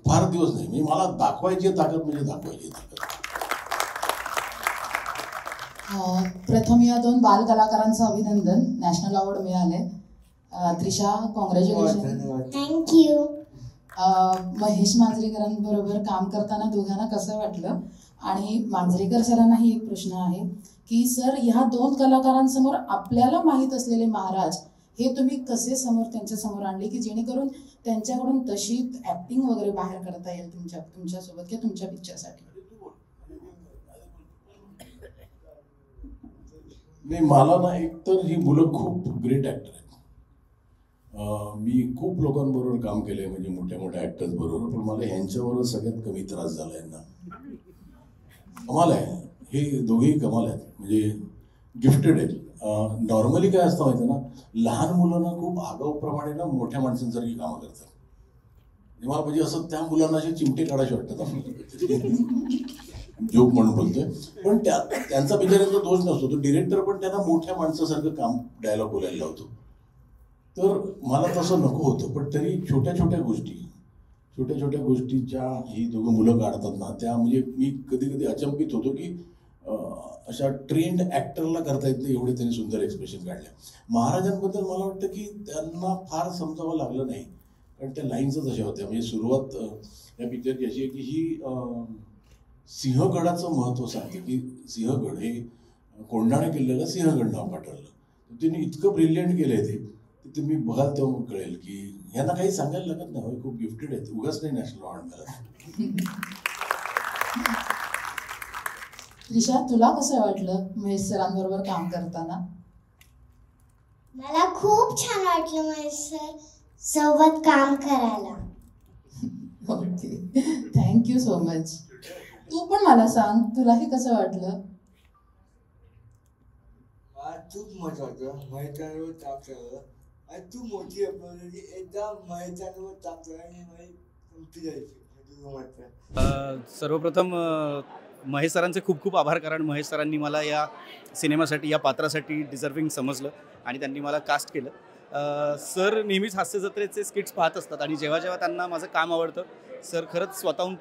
फार दिवस नाही, म्हणजे मला दाखवायची ताकद म्हणजे दाखवायची ताकद. प्रथम या 2 बालकलाकारांचं अभिनंदन, नॅशनल अवॉर्ड मिळाले. त्रिशा, कॉंग्रॅच्युलेशन. थँक्यू. महेश मांजरेकरांबरोबर काम करताना दोघांना कसं वाटलं? आणि मांजरेकर सरांनाही एक प्रश्न आहे की सर, ह्या 2 कलाकारांसमोर आपल्याला माहीत असलेले महाराज हे तुम्ही कसे त्यांच्या समोर आणले की जेणेकरून त्यांच्याकडून तशी ऍक्टिंग वगैरे बाहेर करता येईल तुमच्यासोबत किंवा तुमच्या पिक्चरसाठी? नाही, मला ना एकतर ही मुलं खूप ग्रेट ॲक्टर आहेत. मी खूप लोकांबरोबर काम केलं आहे, म्हणजे मोठ्या मोठ्या ॲक्टर्स बरोबर, पण मला ह्यांच्याबरोबर सगळ्यात कमी त्रास झाला यांना. कमाल आहे, हे दोघेही कमाल आहेत, म्हणजे गिफ्टेड आहेत. नॉर्मली काय असतं माहिती ना, लहान मुलांना खूप आगाऊप्रमाणे ना मोठ्या माणसांसारखी कामं करतात. मला म्हणजे असं त्या मुलांना असे चिमटे काढायचे वाटतात, जोक म्हणून बोलतोय. पण त्यांचा बिचाऱ्यांचा दोष नसतो, तो डिरेक्टर पण त्यांना मोठ्या माणसासारखं काम डायलॉग बोलायला लावतो. तर मला तसं नको होतं, पण तरी छोट्या छोट्या गोष्टीच्या ही दोघं मुलं काढतात ना, त्या म्हणजे मी कधी कधी अचंबित होतो की अशा ट्रेंड ॲक्टरला करता येत नाही एवढे त्यांनी सुंदर एक्सप्रेशन काढल्या. महाराजांबद्दल मला वाटतं की त्यांना फार समजावं लागलं नाही, कारण त्या लाईन्सच अशा होत्या. म्हणजे सुरुवात या पिक्चरची अशी आहे की ही सिंहगडाचं महत्त्व सांगते की सिंहगड हे कोंढाणे किल्ल्याला सिंहगड नाव पाठवलं. त्यांनी इतकं ब्रिलियंट केलं आहे ते तुम्ही बघाल तेव्हा कळेल की यांना काही सांगायला लागत नाही, खूप गिफ्टेड आहेत, उगाच नाही नॅशनल अवॉर्ड मिळाला. त्रिशा, तुला कसं वाटलं महेश सरांबरोबर काम करताना? मला खूप छान वाटलं महेश सर. सोबत काम करायला. Okay, thank you so much. तू पण मला सांग, तुलाही कसं वाटलं? खूप मजा होतं. मैत्रिणीवर काम केलं आणि तू मोठी आपल्याला एकदा मैत्रिणीवर काम केलं आणि तुमची जायची. सर्वप्रथम महेश सरांचे खूप खूप आभार, कारण महेश सरांनी मला या सिनेमासाठी, या पात्रासाठी डिझर्विंग समजलं आणि त्यांनी मला कास्ट केलं. सर नेहमीच हास्य जत्रेचे स्किट्स पाहत असतात आणि जेव्हा जेव्हा त्यांना माझं काम आवडतं, सर खरंच स्वतःहून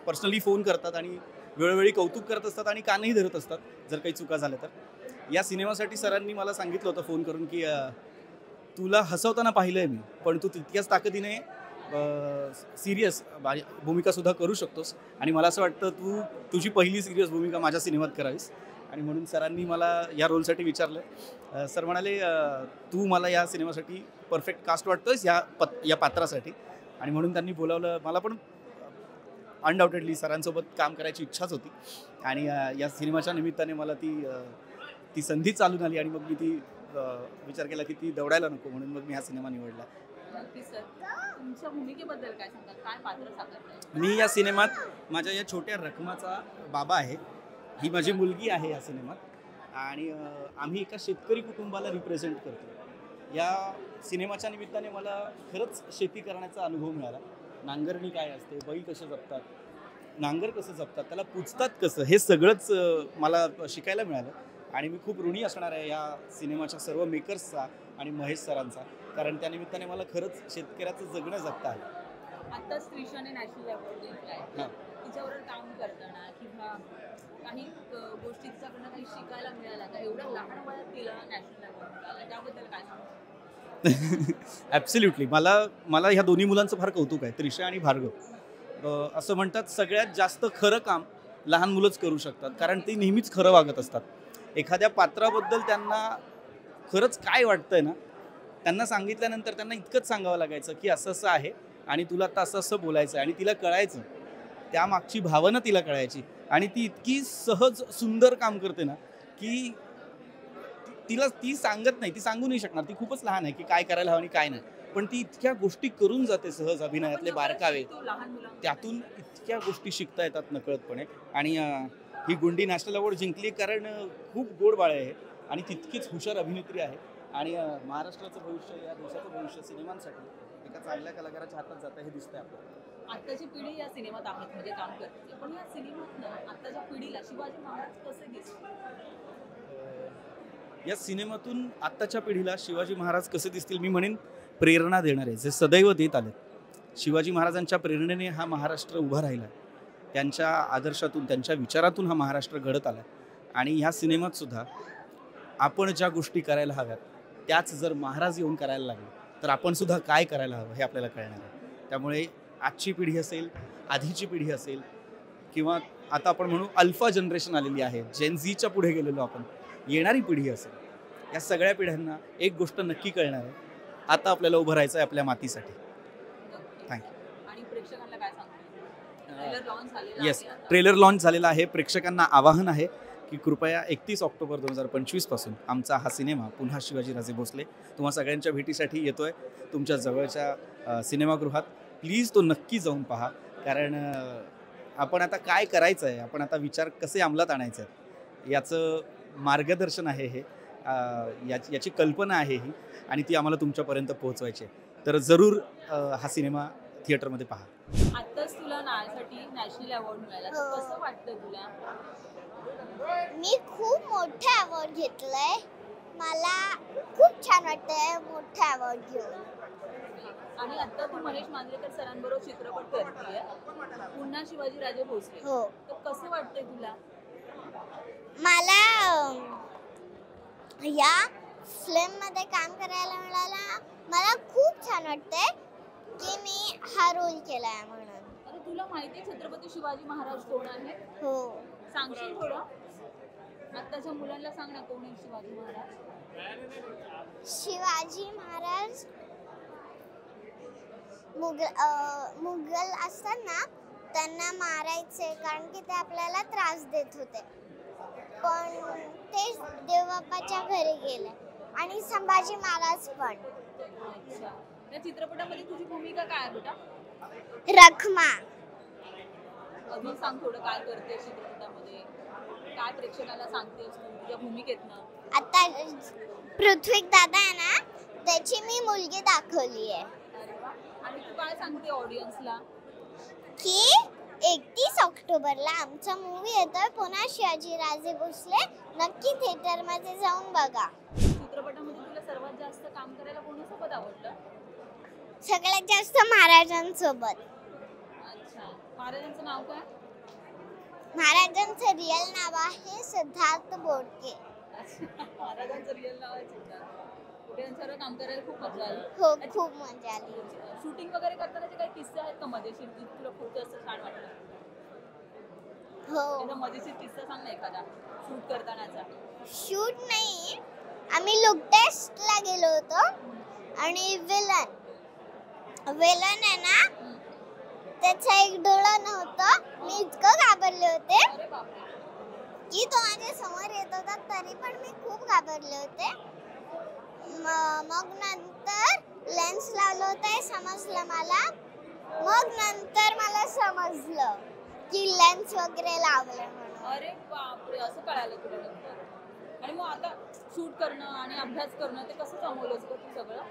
पर्सनली फोन करतात आणि वेळोवेळी कौतुक करत असतात आणि कानही धरत असतात जर काही चुका झाल्या तर. या सिनेमासाठी सरांनी मला सांगितलं होतं फोन करून की तुला हसवताना पाहिलं आहे मी, पण तू तितक्याच ताकदीने सिरियस भूमिकासुद्धा करू शकतोस आणि मला असं वाटतं तुझी पहिली सिरियस भूमिका माझ्या सिनेमात करावीस. आणि म्हणून सरांनी मला या रोलसाठी विचारलं. सर म्हणाले तू मला या सिनेमासाठी परफेक्ट कास्ट वाटतोयस या पात्रासाठी, आणि म्हणून त्यांनी बोलावलं. मला पण अनडाऊटेडली सरांसोबत काम करायची इच्छाच होती आणि या सिनेमाच्या निमित्ताने मला ती संधी चालून आली आणि मग मी ती विचार केला की ती दौडायला नको, म्हणून मग मी हा सिनेमा निवडला. तुमच्या भूमिकेबद्दल काय सांगाल? काय पात्र साकारलंय? मी या सिनेमात माझ्या या छोट्या रकमाचा बाबा आहे. ही माझी मुलगी आहे या सिनेमात आणि आम्ही एका शेतकरी कुटुंबाला रिप्रेझेंट करतो. या सिनेमाच्या निमित्ताने मला खरंच शेती करण्याचा अनुभव मिळाला. नांगरणी काय असते, बैल कसे जपतात, नांगर कसं जपतात, त्याला पुजतात कसं, हे सगळंच मला शिकायला मिळालं आणि मी खूप ऋणी असणार आहे या सिनेमाच्या सर्व मेकर्सचा आणि महेश सरांचा, कारण त्या निमित्ताने मला खरंच शेतकऱ्याचं जगणं जगता आलं. आता स्त्रीशाने नॅशनल अवॉर्ड जिंकलाय. तिच्यावर काम करताना किंवा काही गोष्टी तिच्याकडनं काही शिकायला मिळाल्या का? एवढ्या लहान वयात तिला नॅशनल अवॉर्ड मिळाला, त्याबद्दल काय सांगू? ॲब्सल्युटली. मला ह्या दोन्ही मुलांचं फार कौतुक आहे, त्रिशा आणि भार्गव. असं म्हणतात सगळ्यात जास्त खरं काम लहान मुलंच करू शकतात, कारण ते नेहमीच खरं वागत असतात. एखाद्या पात्राबद्दल त्यांना खरंच काय वाटतंय ना, त्यांना सांगितल्यानंतर त्यांना इतकंच सांगावं लागायचं की असं असं आहे आणि तुला आता असं असं बोलायचं आहे, आणि तिला कळायचं, त्यामागची भावना तिला कळायची आणि ती इतकी सहज सुंदर काम करते ना की ती सांगत नाही, ती सांगू नाही शकणार, ती खूपच लहान आहे की काय करायला हवं आणि काय नाही, पण ती इतक्या गोष्टी करून जाते सहज, अभिनयातले बारकावे, त्यातून इतक्या गोष्टी शिकता येतात नकळतपणे. आणि ही गुंडी नॅशनल अवॉर्ड जिंकली कारण खूप गोड बाळ आहे आणि तितकीच हुशार अभिनेत्री आहे आणि महाराष्ट्राचं भविष्य, या देशाचं भविष्य सिनेमांसाठी एका चांगल्या कलाकाराच्या हातात जातं हे दिसतंय आपल्याला. आत्ताची पिढी या सिनेमात आहेत म्हणजे काम करते, पण या सिनेमात आत्ताच्या पिढीला शिवाजी महाराज कसे दिसतील? या सिनेमातून आत्ताच्या पिढीला शिवाजी महाराज कसे दिसतील मी म्हणेन प्रेरणा देणारे, जे सदैव देत आले. शिवाजी महाराजांच्या प्रेरणेने हा महाराष्ट्र उभा राहिला, त्यांच्या आदर्शातून, त्यांच्या विचारातून हा महाराष्ट्र घडत आला. आणि ह्या सिनेमात सुद्धा आपण ज्या गोष्टी करायला हव्यात त्याच जर महाराज येऊन करायला लागले तर आपण सुद्धा काय करायला हवं हे आपल्याला कळणार आहे. त्यामुळे आजची पिढी असेल, आधीची पिढी असेल, किंवा आता आपण म्हणू अल्फा जनरेशन आलेली आहे, जेन झीच्या पुढे गेलेलो आपण, येणारी पिढी असेल, या सगळ्या पिढ्यांना एक गोष्ट नक्की कळणार आहे, आता आपल्याला उभं राहायचं आहे आपल्या मातीसाठी. थँक्यू. आणि प्रेक्षकांना काय सांगतो? ट्रेलर लॉन्च झालेला येस, ट्रेलर लॉन्च झालेला आहे. प्रेक्षकांना आवाहन आहे की कृपया 31 ऑक्टोबर 2025 पासून आमचा हा सिनेमा पुन्हा शिवाजीराजे भोसले तुम्हा सगळ्यांच्या भेटीसाठी येतोय तुमच्या जवळच्या सिनेमागृहात. प्लीज तो नक्की जाऊन पहा, कारण आपण आता काय करायचं आहे, आपण आता विचार कसे अंमलात आणायचे आहेत याचं मार्गदर्शन आहे हे, याची कल्पना आहे ही, आणि ती आम्हाला तुमच्यापर्यंत पोहोचवायची आहे. तर जरूर हा सिनेमा थिएटरमध्ये पहा. आत्ताच तुला नाळसाठी नॅशनल अवॉर्ड मिळाला, तर कसं वाटतं तुला? मी खूप मोठा अवॉर्ड घेतलाय, मला खूप छान वाटतंय मोठा अवॉर्ड घेऊन. आणि आता तू महेश मांजरेकर सरांबरोबर चित्रपट करतेय पुन्हा शिवाजीराजे भोसले, हो. तर कसं वाटतंय तुला? मला या फिल्म मध्ये काम करायला मिळाला, मला खूप छान वाटतंय की मी हा रोल केलाय म्हणून. अरे तुला माहिती आहे छत्रपती शिवाजी महाराज कोण आहे? हो. सांगशील थोडं? आत्ताच्या मुलांना सांग ना, कोण आहे शिवाजी महाराज? शिवाजी महाराज मुघल असतात ना, त्यांना मारायचे कारण की ते आपल्याला त्रास देत होते, पण ते देवबाप्पाच्या घरी गेले आणि संभाजी महाराज पण. अच्छा. या चित्रपटामध्ये तुझी भूमिका काय आहे बेटा? रखमा. अजून सांग थोडं काय करते चित्रपटामध्ये, काय प्रेक्षकाला सांगतेस तू तुझ्या भूमिकेतनं? आता पृथ्वी दादा आहे ना, त्याची मी मुलगी दाखवली आहे. आणि तू काय सांगते ऑडियन्सला? की 31 ऑक्टोबरला आमचा मूवी येतोय पुन्हा शिवाजीराजे भोसले, नक्की थिएटरमध्ये जाऊन बघा. चित्रपटामध्ये तुला सर्वात जास्त काम करायला कोणासोबत आवडतं? सगळ्यात जास्त महाराजांसोबत. अच्छा. महाराजांचं नाव काय? महाराजांचं रिअल नाव आहे सिद्धार्थ बोडके. महाराजांचं रिअल नाव आहे सिद्धार्थ. त्यांच्यावर काम करायला खूप मजा आली. हो, खूप मजा आली. शूटिंग वगैरे करतानाचे काही किस्से आहेत का मजेशीर जे तुला खूप जास्त छान वाटलं? हो. एखादा मजेशीर किस्सा सांग ना एखादा शूट करतानाचा. शूट नाही, आम्ही लुक टेस्टला गेलो होतो आणि विलन आहे ना, त्याचा एक डोळा नव्हतं. मी इतकं घाबरले होते की तो माझ्या समोर येत होता, तरी पण मी खूप घाबरले होते. मग नंतर लेन्स लावलं होतं हे समजलं मला. मग नंतर मला समजलं की लेन्स वगैरे लावलं म्हणून. अरे बापरे, असं कळालं तुला नंतर? आणि मग आता शूट करणं आणि अभ्यास करणं ते कसं जमवलंस का तू सगळं?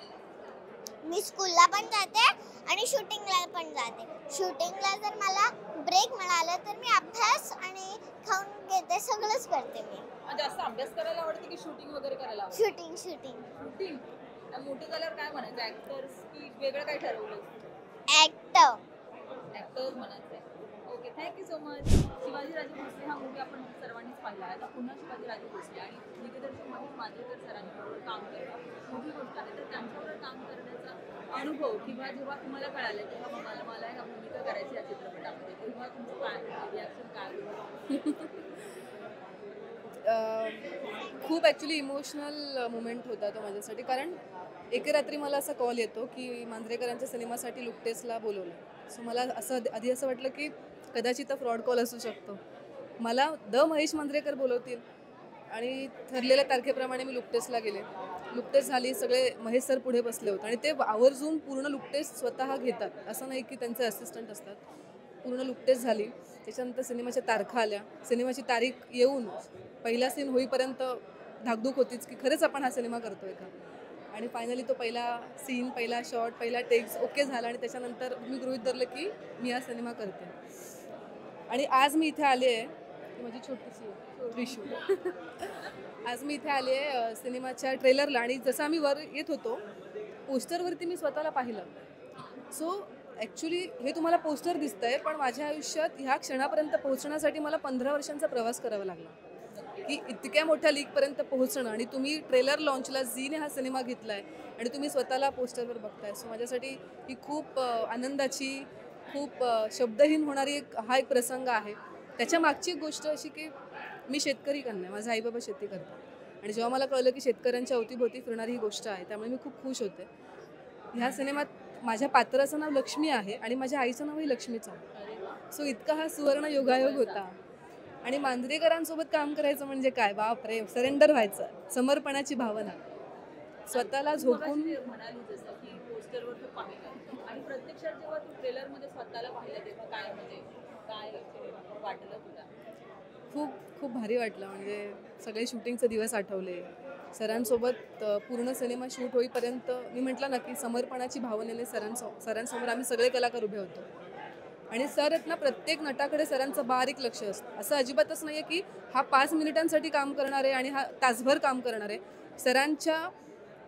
मी स्कूलला पण जाते आणि शूटिंगला पण जाते. शूटिंगला जर मला ब्रेक मिळाला तर मी अभ्यास आणि खाऊन घेते, सगळंच करते मी. जास्त अभ्यास करायला आवडते की शूटिंग वगैरे करायला आवडते? शूटिंग. शूटिंग. मोठे झाल्यावर काय म्हणायचं, ऍक्टर्स की वेगळं काय ठरवलं? ऍक्टर म्हणायचंय. Okay, thank you so much. Shivajiraje Bhosale हा मूवी आपण सर्वांनीच पाहिला. आता पुन्हा शिवाजीराजे भोसले आणि दिग्दर्शक महेश मांजरेकर सरांबरोबर काम केलं, मोठी गोष्ट आहे. तर त्यांच्याबरोबर काम करण्याचा अनुभव किंवा जेव्हा तुम्हाला कळालं तेव्हा मला ह्या भूमिका करायची या चित्रपटामध्ये, तेव्हा तुमचं काय रिॲक्शन काय होतं? खूप ॲक्च्युली इमोशनल मुमेंट होता तो माझ्यासाठी, कारण एके रात्री मला असा कॉल येतो की मांजरेकरांच्या सिनेमासाठी लुकटेसला बोलवलं. सो मला आधी असं वाटलं की कदाचित फ्रॉड कॉल असू शकतो. मला महेश मांजरेकर बोलवतील आणि ठरलेल्या तारखेप्रमाणे मी लुकटेसला गेले. लुकटेस झाली, सगळे महेश सर पुढे बसले होते आणि ते आवर्जून पूर्ण लुकटेस स्वतः घेतात, असं नाही की त्यांचे असिस्टंट असतात. पूर्ण लुकटेस झाली. त्याच्यानंतर सिनेमाच्या तारखा आल्या. सिनेमाची तारीख येऊन पहिला सीन होईपर्यंत धाकधूक होतीच की खरंच आपण हा सिनेमा करतोय का. आणि फायनली तो पहिला सीन, पहिला शॉट, पहिला टेक्स ओके झाला आणि त्याच्यानंतर मी गृहीत धरलं की मी हा सिनेमा करते. आणि आज मी इथे आले आहे, माझी छोटीशी त्रिशू. आज मी इथे आले आहे सिनेमाच्या ट्रेलरला, आणि जसं आम्ही वर येत होतो पोस्टरवरती मी स्वतःला पाहिलं. सो ॲक्च्युली हे तुम्हाला पोस्टर दिसतंय, पण माझ्या आयुष्यात ह्या क्षणापर्यंत पोहोचण्यासाठी मला 15 वर्षांचा प्रवास करावा लागला की इतक्या मोठ्या लीगपर्यंत पोहोचणं. आणि तुम्ही ट्रेलर लॉन्चला झीने हा सिनेमा घेतला आहे आणि तुम्ही स्वतःला पोस्टरवर बघताय. सो माझ्यासाठी ही खूप आनंदाची, खूप शब्दहीन होणारी हा एक प्रसंग आहे. त्याच्या मागची एक गोष्ट अशी की मी शेतकरी कन्या, माझे आईबाबा शेती करतात, आणि जेव्हा मला कळलं की शेतकऱ्यांच्या अवतीभोवती फिरणारी ही गोष्ट आहे, त्यामुळे मी खूप खुश होते. ह्या सिनेमात माझ्या पात्राचं नाव लक्ष्मी आहे आणि माझ्या आईचं नावही लक्ष्मीचं आहे. सो इतका हा सुवर्ण योगायोग होता. आणि मांजरेकरांसोबत काम करायचं म्हणजे काय, बापरे, सरेंडर व्हायचं, समर्पणाची भावना, स्वतःला झोपून. म्हणाली जसं की पोस्टरवर तू पाहिलं आणि प्रत्यक्षात जेव्हा तू ट्रेलरमध्ये स्वतःला पाहिलं तेव्हा काय म्हणजे काय वाटलं तुला? खूप भारी वाटलं. म्हणजे सगळे शूटिंगचे दिवस आठवले. सरांसोबत पूर्ण सिनेमा शूट होईपर्यंत मी म्हटलं ना की समर्पणाची भावनेने सरांसमोर आम्ही सगळे कलाकार उभे होतो. आणि सर आहेत ना, प्रत्येक नटाकडे सरांचं बारीक लक्ष असतं. असं अजिबातच नाही आहे की हा 5 मिनिटांसाठी काम करणार आहे आणि हा तासभर काम करणार आहे. सरांच्या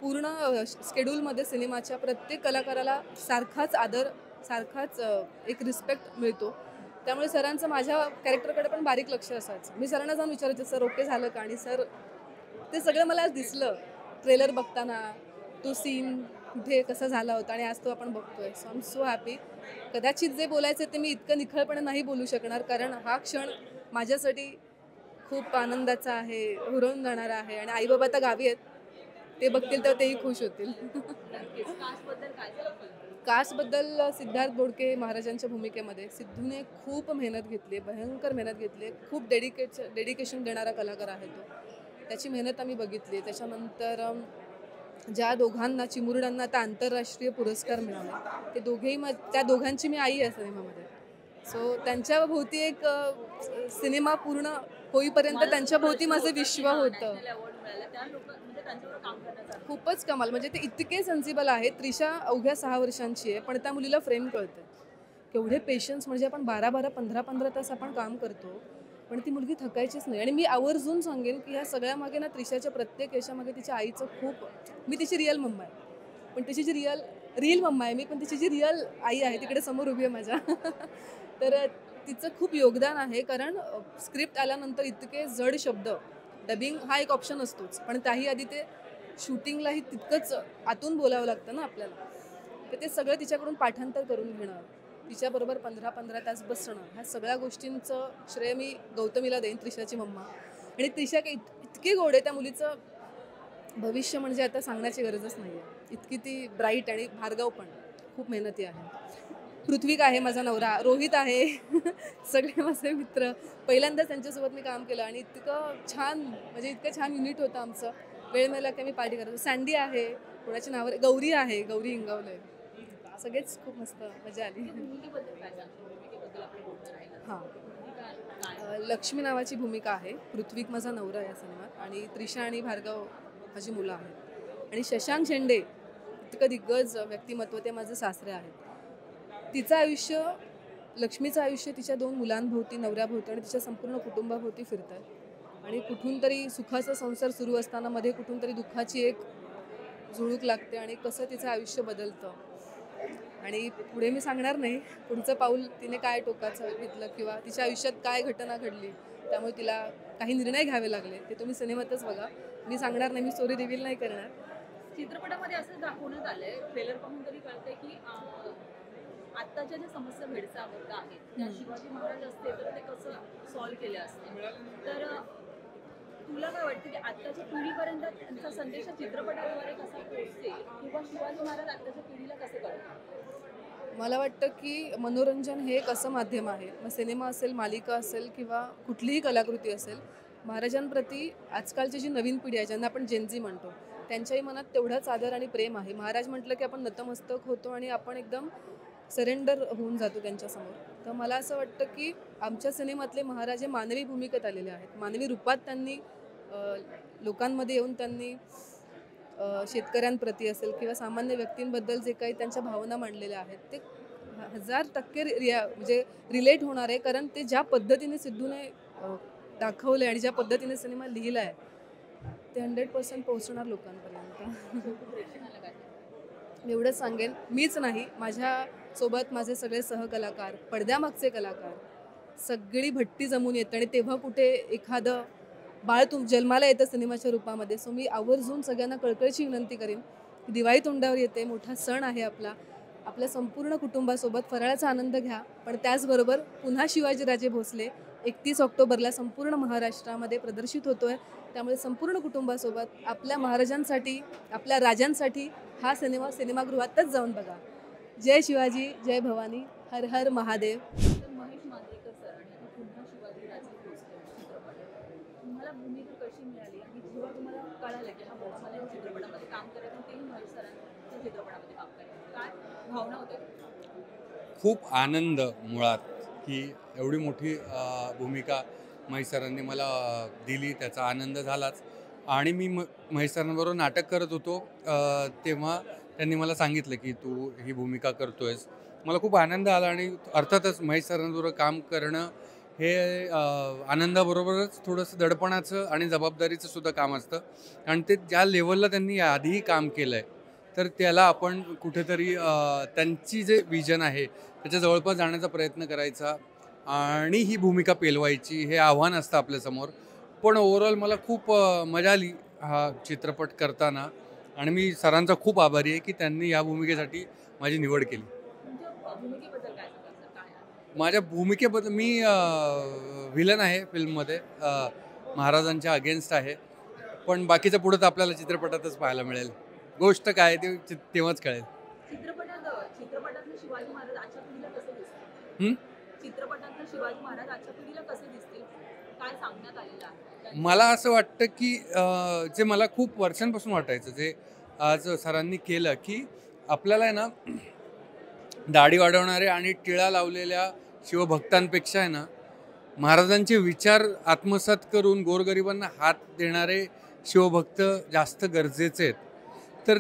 पूर्ण स्केड्यूलमध्ये सिनेमाच्या प्रत्येक कलाकाराला सारखाच आदर, सारखाच एक रिस्पेक्ट मिळतो. त्यामुळे सरांचं माझ्या कॅरेक्टरकडे पण बारीक लक्ष असायचं. मी सरांना जाऊन विचारायचं, सर ओके झालं का? आणि सर ते सगळं मला आज दिसलं ट्रेलर बघताना, तो सीन कुठे कसा झाला होता आणि आज तो आपण बघतोय. So I am so happy. कदाचित जे बोलायचं ते मी इतकं निखळपणे नाही बोलू शकणार, कारण हा क्षण माझ्यासाठी खूप आनंदाचा आहे, हुरवून जाणारा आहे. आणि आईबाबा आता गावी आहेत, ते बघतील तेव्हा तेही खुश होतील. कास्टबद्दल सिद्धार्थ बोडके महाराजांच्या भूमिकेमध्ये सिद्धूने खूप मेहनत घेतली, भयंकर मेहनत घेतली. खूप डेडिकेशन देणारा कलाकार आहे तो. त्याची मेहनत आम्ही बघितली. त्याच्यानंतर ज्या दोघांना चिमुरड्यांना आता आंतरराष्ट्रीय पुरस्कार मिळाले ते दोघेही त्या दोघांची मी आई आहे सिनेमामध्ये. सो त्यांच्या भोवती एक सिनेमा पूर्ण होईपर्यंत त्यांच्या भोवती माझं विश्व होतं. खूपच कमाल. म्हणजे ते इतके सेन्सिबल आहे. त्रिशा अवघ्या 6 वर्षांची आहे, पण त्या मुलीला फ्रेम कळतं. केवढे पेशन्स. म्हणजे आपण 12-12, 15-15 तास आपण काम करतो, पण ती मुलगी थकायचीच नाही. आणि मी आवर्जून सांगेन की ह्या सगळ्यामागे ना त्रिशाच्या प्रत्येक यशामागे तिच्या आईचं खूप. मी तिची रिअल मम्मा आहे, पण तिची जी रिअल मम्मा आहे मी, पण तिची जी रिअल आई आहे तिकडे समोर उभी आहे माझ्या. तर तिचं खूप योगदान आहे. कारण स्क्रिप्ट आल्यानंतर इतके जड शब्द, डबिंग हा एक ऑप्शन असतोच, पण त्याही आधी ते शूटिंगलाही तितकंच आतून बोलावं लागतं ना आपल्याला. तर ते सगळं तिच्याकडून पाठांतर करून घेणं, तिच्याबरोबर 15-15 तास बसणं, ह्या सगळ्या गोष्टींचं श्रेय मी गौतमीला देईन, त्रिशाची मम्मा. आणि त्रिशा काही इतकी गोड आहे. त्या मुलीचं भविष्य म्हणजे आता सांगण्याची गरजच नाही आहे. इतकी ती ब्राईट. आणि भार्गव पण खूप मेहनती आहे. पृथ्वीक आहे माझा नवरा, रोहित आहे, सगळे माझे मित्र. पहिल्यांदाच त्यांच्यासोबत मी काम केलं आणि इतकं छान, म्हणजे इतकं छान युनिट होतं आमचं. वेळ मिळाला की मी पार्टी करतो. सँडी आहे, कोणाची नावं, गौरी आहे, गौरी इंगवले. सगळेच खूप मस्त मजा आली. हां, लक्ष्मी नावाची भूमिका आहे. पृथ्वीक माझा नवरा या सिनेमात, आणि त्रिशा आणि भार्गव माझी मुलं आहेत. आणि शशांक शेंडे इतकं दिग्गज व्यक्तिमत्व, ते माझे सासरे आहेत. तिचं आयुष्य, लक्ष्मीचं आयुष्य तिच्या 2 मुलांभोवती, नवऱ्याभोवती आणि तिच्या संपूर्ण कुटुंबाभोवती फिरतात. आणि कुठून तरी सुखाचा संसार सुरू असताना मध्ये कुठून तरी दुःखाची एक झुळूक लागते आणि कसं तिचं आयुष्य बदलतं. आणि पुढे मी सांगणार नाही पुढचं पाऊल तिने काय टोकाचं घेतलं किंवा तिच्या आयुष्यात काय घटना घडली, त्यामुळे तिला काही निर्णय घ्यावे लागले, ते तुम्ही सिनेमातच बघा. मी सांगणार नाही, मी स्टोरी रिव्हील नाही करणार. चित्रपटामध्ये असं दाखवण्यात आलंय, ट्रेलर पाहून तरी कळतंय की आत्ताच्या ज्या समस्या भेडसावत आहेत त्या शिवाजी महाराज असते तर ते कसं सॉल्व्ह केले असते. तर तुला काय वाटतं की आत्ताच्या पिढीपर्यंत त्यांचा संदेश चित्रपटाद्वारे कसा पोहोचेल, किंवा शिवाजी महाराज आत्ताच्या पिढीला कसे कळतात? मला वाटतं की मनोरंजन हे एक असं माध्यम आहे, मग सिनेमा असेल, मालिका असेल किंवा कुठलीही कलाकृती असेल, महाराजांप्रती आजकालची जी नवीन पिढी आहे, ज्यांना आपण जेनझी म्हणतो, त्यांच्याही मनात तेवढाच आदर आणि प्रेम आहे. महाराज म्हटलं की आपण नतमस्तक होतो आणि आपण एकदम सरेंडर होऊन जातो त्यांच्यासमोर. तर मला असं वाटतं की आमच्या सिनेमातले महाराज हे मानवी भूमिकेत आलेले आहेत. मानवी रूपात त्यांनी लोकांमध्ये येऊन त्यांनी शेतकऱ्यांप्रती असेल किंवा सामान्य व्यक्तींबद्दल जे काही त्यांच्या भावना मांडलेल्या आहेत ते 1000% म्हणजे रिलेट होणार आहे. कारण ते ज्या पद्धतीने सिद्धूने दाखवले आणि ज्या पद्धतीने सिनेमा लिहिला आहे ते 100% पोहोचणार लोकांपर्यंत. मी एवढंच सांगेन, मीच नाही, माझ्यासोबत माझे सगळे सहकलाकार, पडद्यामागचे कलाकार, सगळी भट्टी जमून येतं आणि तेव्हा कुठे एखादं बाळ जन्माला येतं सिनेमाच्या रूपामध्ये. सो मी आवर्जून सगळ्यांना कळकळीची विनंती करेन की दिवाळी तोंडावर येते, मोठा सण आहे आपला, आपल्या संपूर्ण कुटुंबासोबत फराळाचा आनंद घ्या. पण त्याचबरोबर पुन्हा शिवाजीराजे भोसले 31 ऑक्टोबरला संपूर्ण महाराष्ट्रामध्ये प्रदर्शित होतोय, त्यामुळे संपूर्ण कुटुंबासोबत आपल्या महाराजांसाठी, आपल्या राजांसाठी हा सिनेमा सिनेमागृहातच जाऊन बघा. जय शिवाजी, जय भवानी, हर हर महादेव. महेश मांजरेकर सर आणि आता पुन्हा शिवाजीराजे भोसले चित्रपट, तुम्हाला भूमिका कशी मिळाली आणि जेव्हा तुम्हाला कळालं की हा मला या चित्रपटामध्ये काम करायचं, तेही महेश सरांच्या चित्रपटामध्ये काम करायचं, काय भावना होत्या? खूप आनंद मुळात की एवढी मोठी भूमिका महेश सरांनी मला दिली, त्याचा आनंद झालाच. आणि मी महेश सरांबरोबर नाटक करत होतो तेव्हा त्यांनी मला सांगितलं की तू ही भूमिका करतोयस. मला खूप आनंद आला आणि अर्थातच महेश सरांबरोबर काम करणं हे आनंदाबरोबरच थोडंसं दडपणाचं आणि जबाबदारीचं सुद्धा काम असतं. कारण ते ज्या लेवलला त्यांनी आधीही काम केलं आहे तर त्याला आपण कुठेतरी त्यांची जे विजन आहे त्याच्या जवळपास जाण्याचा प्रयत्न करायचा आणि ही भूमिका पेलवायची, हे आव्हान असतं आपल्यासमोर. पण ओव्हरऑल मला खूप मजा आली हा चित्रपट करताना आणि मी सरांचा खूप आभारी आहे की त्यांनी या भूमिकेसाठी माझी निवड केली. माझ्या भूमिकेबद्दल मी व्हिलन आहे फिल्ममध्ये, महाराजांच्या अगेन्स्ट आहे, पण बाकीचं पुढं तर आपल्याला चित्रपटातच पाहायला मिळेल. गोष्ट काय ते तेव्हाच कळेल. चित्रपटातले शिवाजी महाराज आजच्या पिढीला कसे दिसतील? चित्रपटातले शिवाजी महाराज आजच्या पिढीला कसे दिसतील, काय सांगण्यात आलेलं आहे? मला असं वाटतं की जे मला खूप वर्षांपासून वाटायचं, जे आज सरांनी केलं की आपल्याला आहे ना दाढी वाढवणारे आणि टिळा लावलेल्या शिवभक्तांपेक्षा आहे ना महाराजांचे विचार आत्मसात करून गोरगरिबांना हात देणारे शिवभक्त जास्त गरजेचे आहेत. तर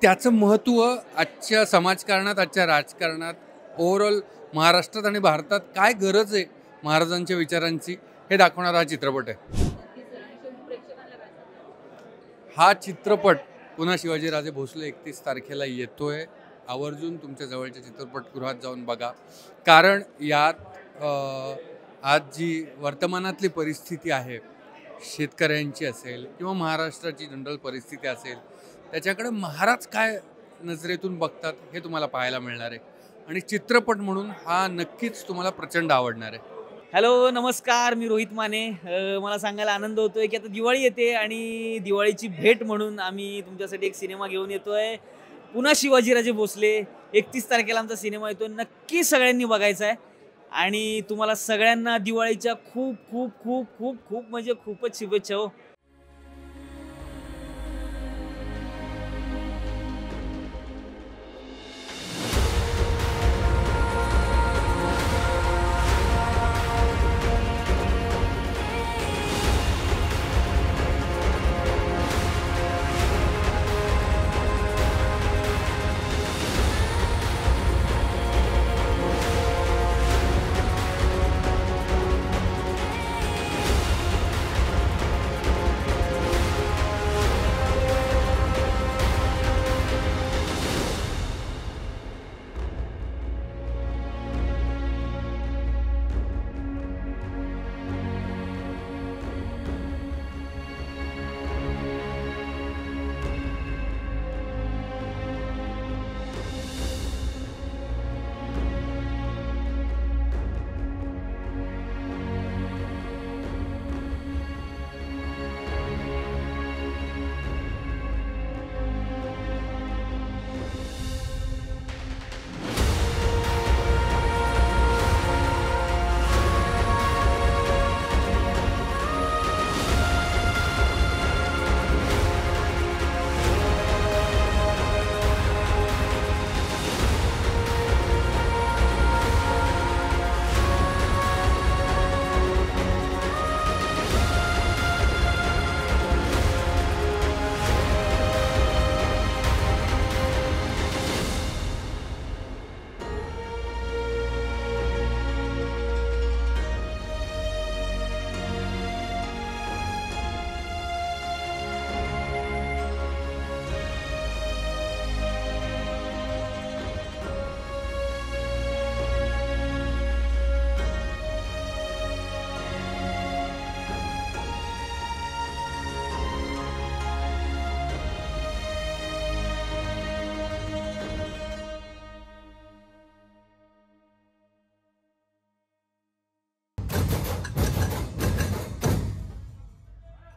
त्याचं महत्त्व आजच्या समाजकारणात, आजच्या राजकारणात, ओव्हरऑल महाराष्ट्रात आणि भारतात काय गरज आहे महाराजांच्या विचारांची हे दाखवणारा हा चित्रपट आहे. हा चित्रपट पुन्हा शिवाजीराजे भोसले 31 तारखेला येतोय. आवर्जून तुमच्या जवळच्या चित्रपटगृहात जाऊन बघा, कारण यात आज जी वर्तमानातली परिस्थिती आहे, शेतकऱ्यांची असेल किंवा महाराष्ट्राची जनरल परिस्थिती असेल, त्याच्याकडे महाराज काय नजरेतून बघतात हे तुम्हाला पाहायला मिळणार आहे. आणि चित्रपट म्हणून हा नक्कीच तुम्हाला प्रचंड आवडणार आहे. हॅलो, नमस्कार, मी रोहित माने. मला सांगायला आनंद होतोय की आता दिवाळी येते आणि दिवाळीची भेट म्हणून आम्ही तुमच्यासाठी एक सिनेमा घेऊन येतोय. पुन्हा शिवाजीराजे भोसले 31 तारखेला आमचा सिनेमा येतोय. नक्की सगळ्यांनी बघायचा आहे. आणि तुम्हाला सगळ्यांना दिवाळीच्या खूप खूप खूप खूप खूप म्हणजे खूपच शुभेच्छा हो.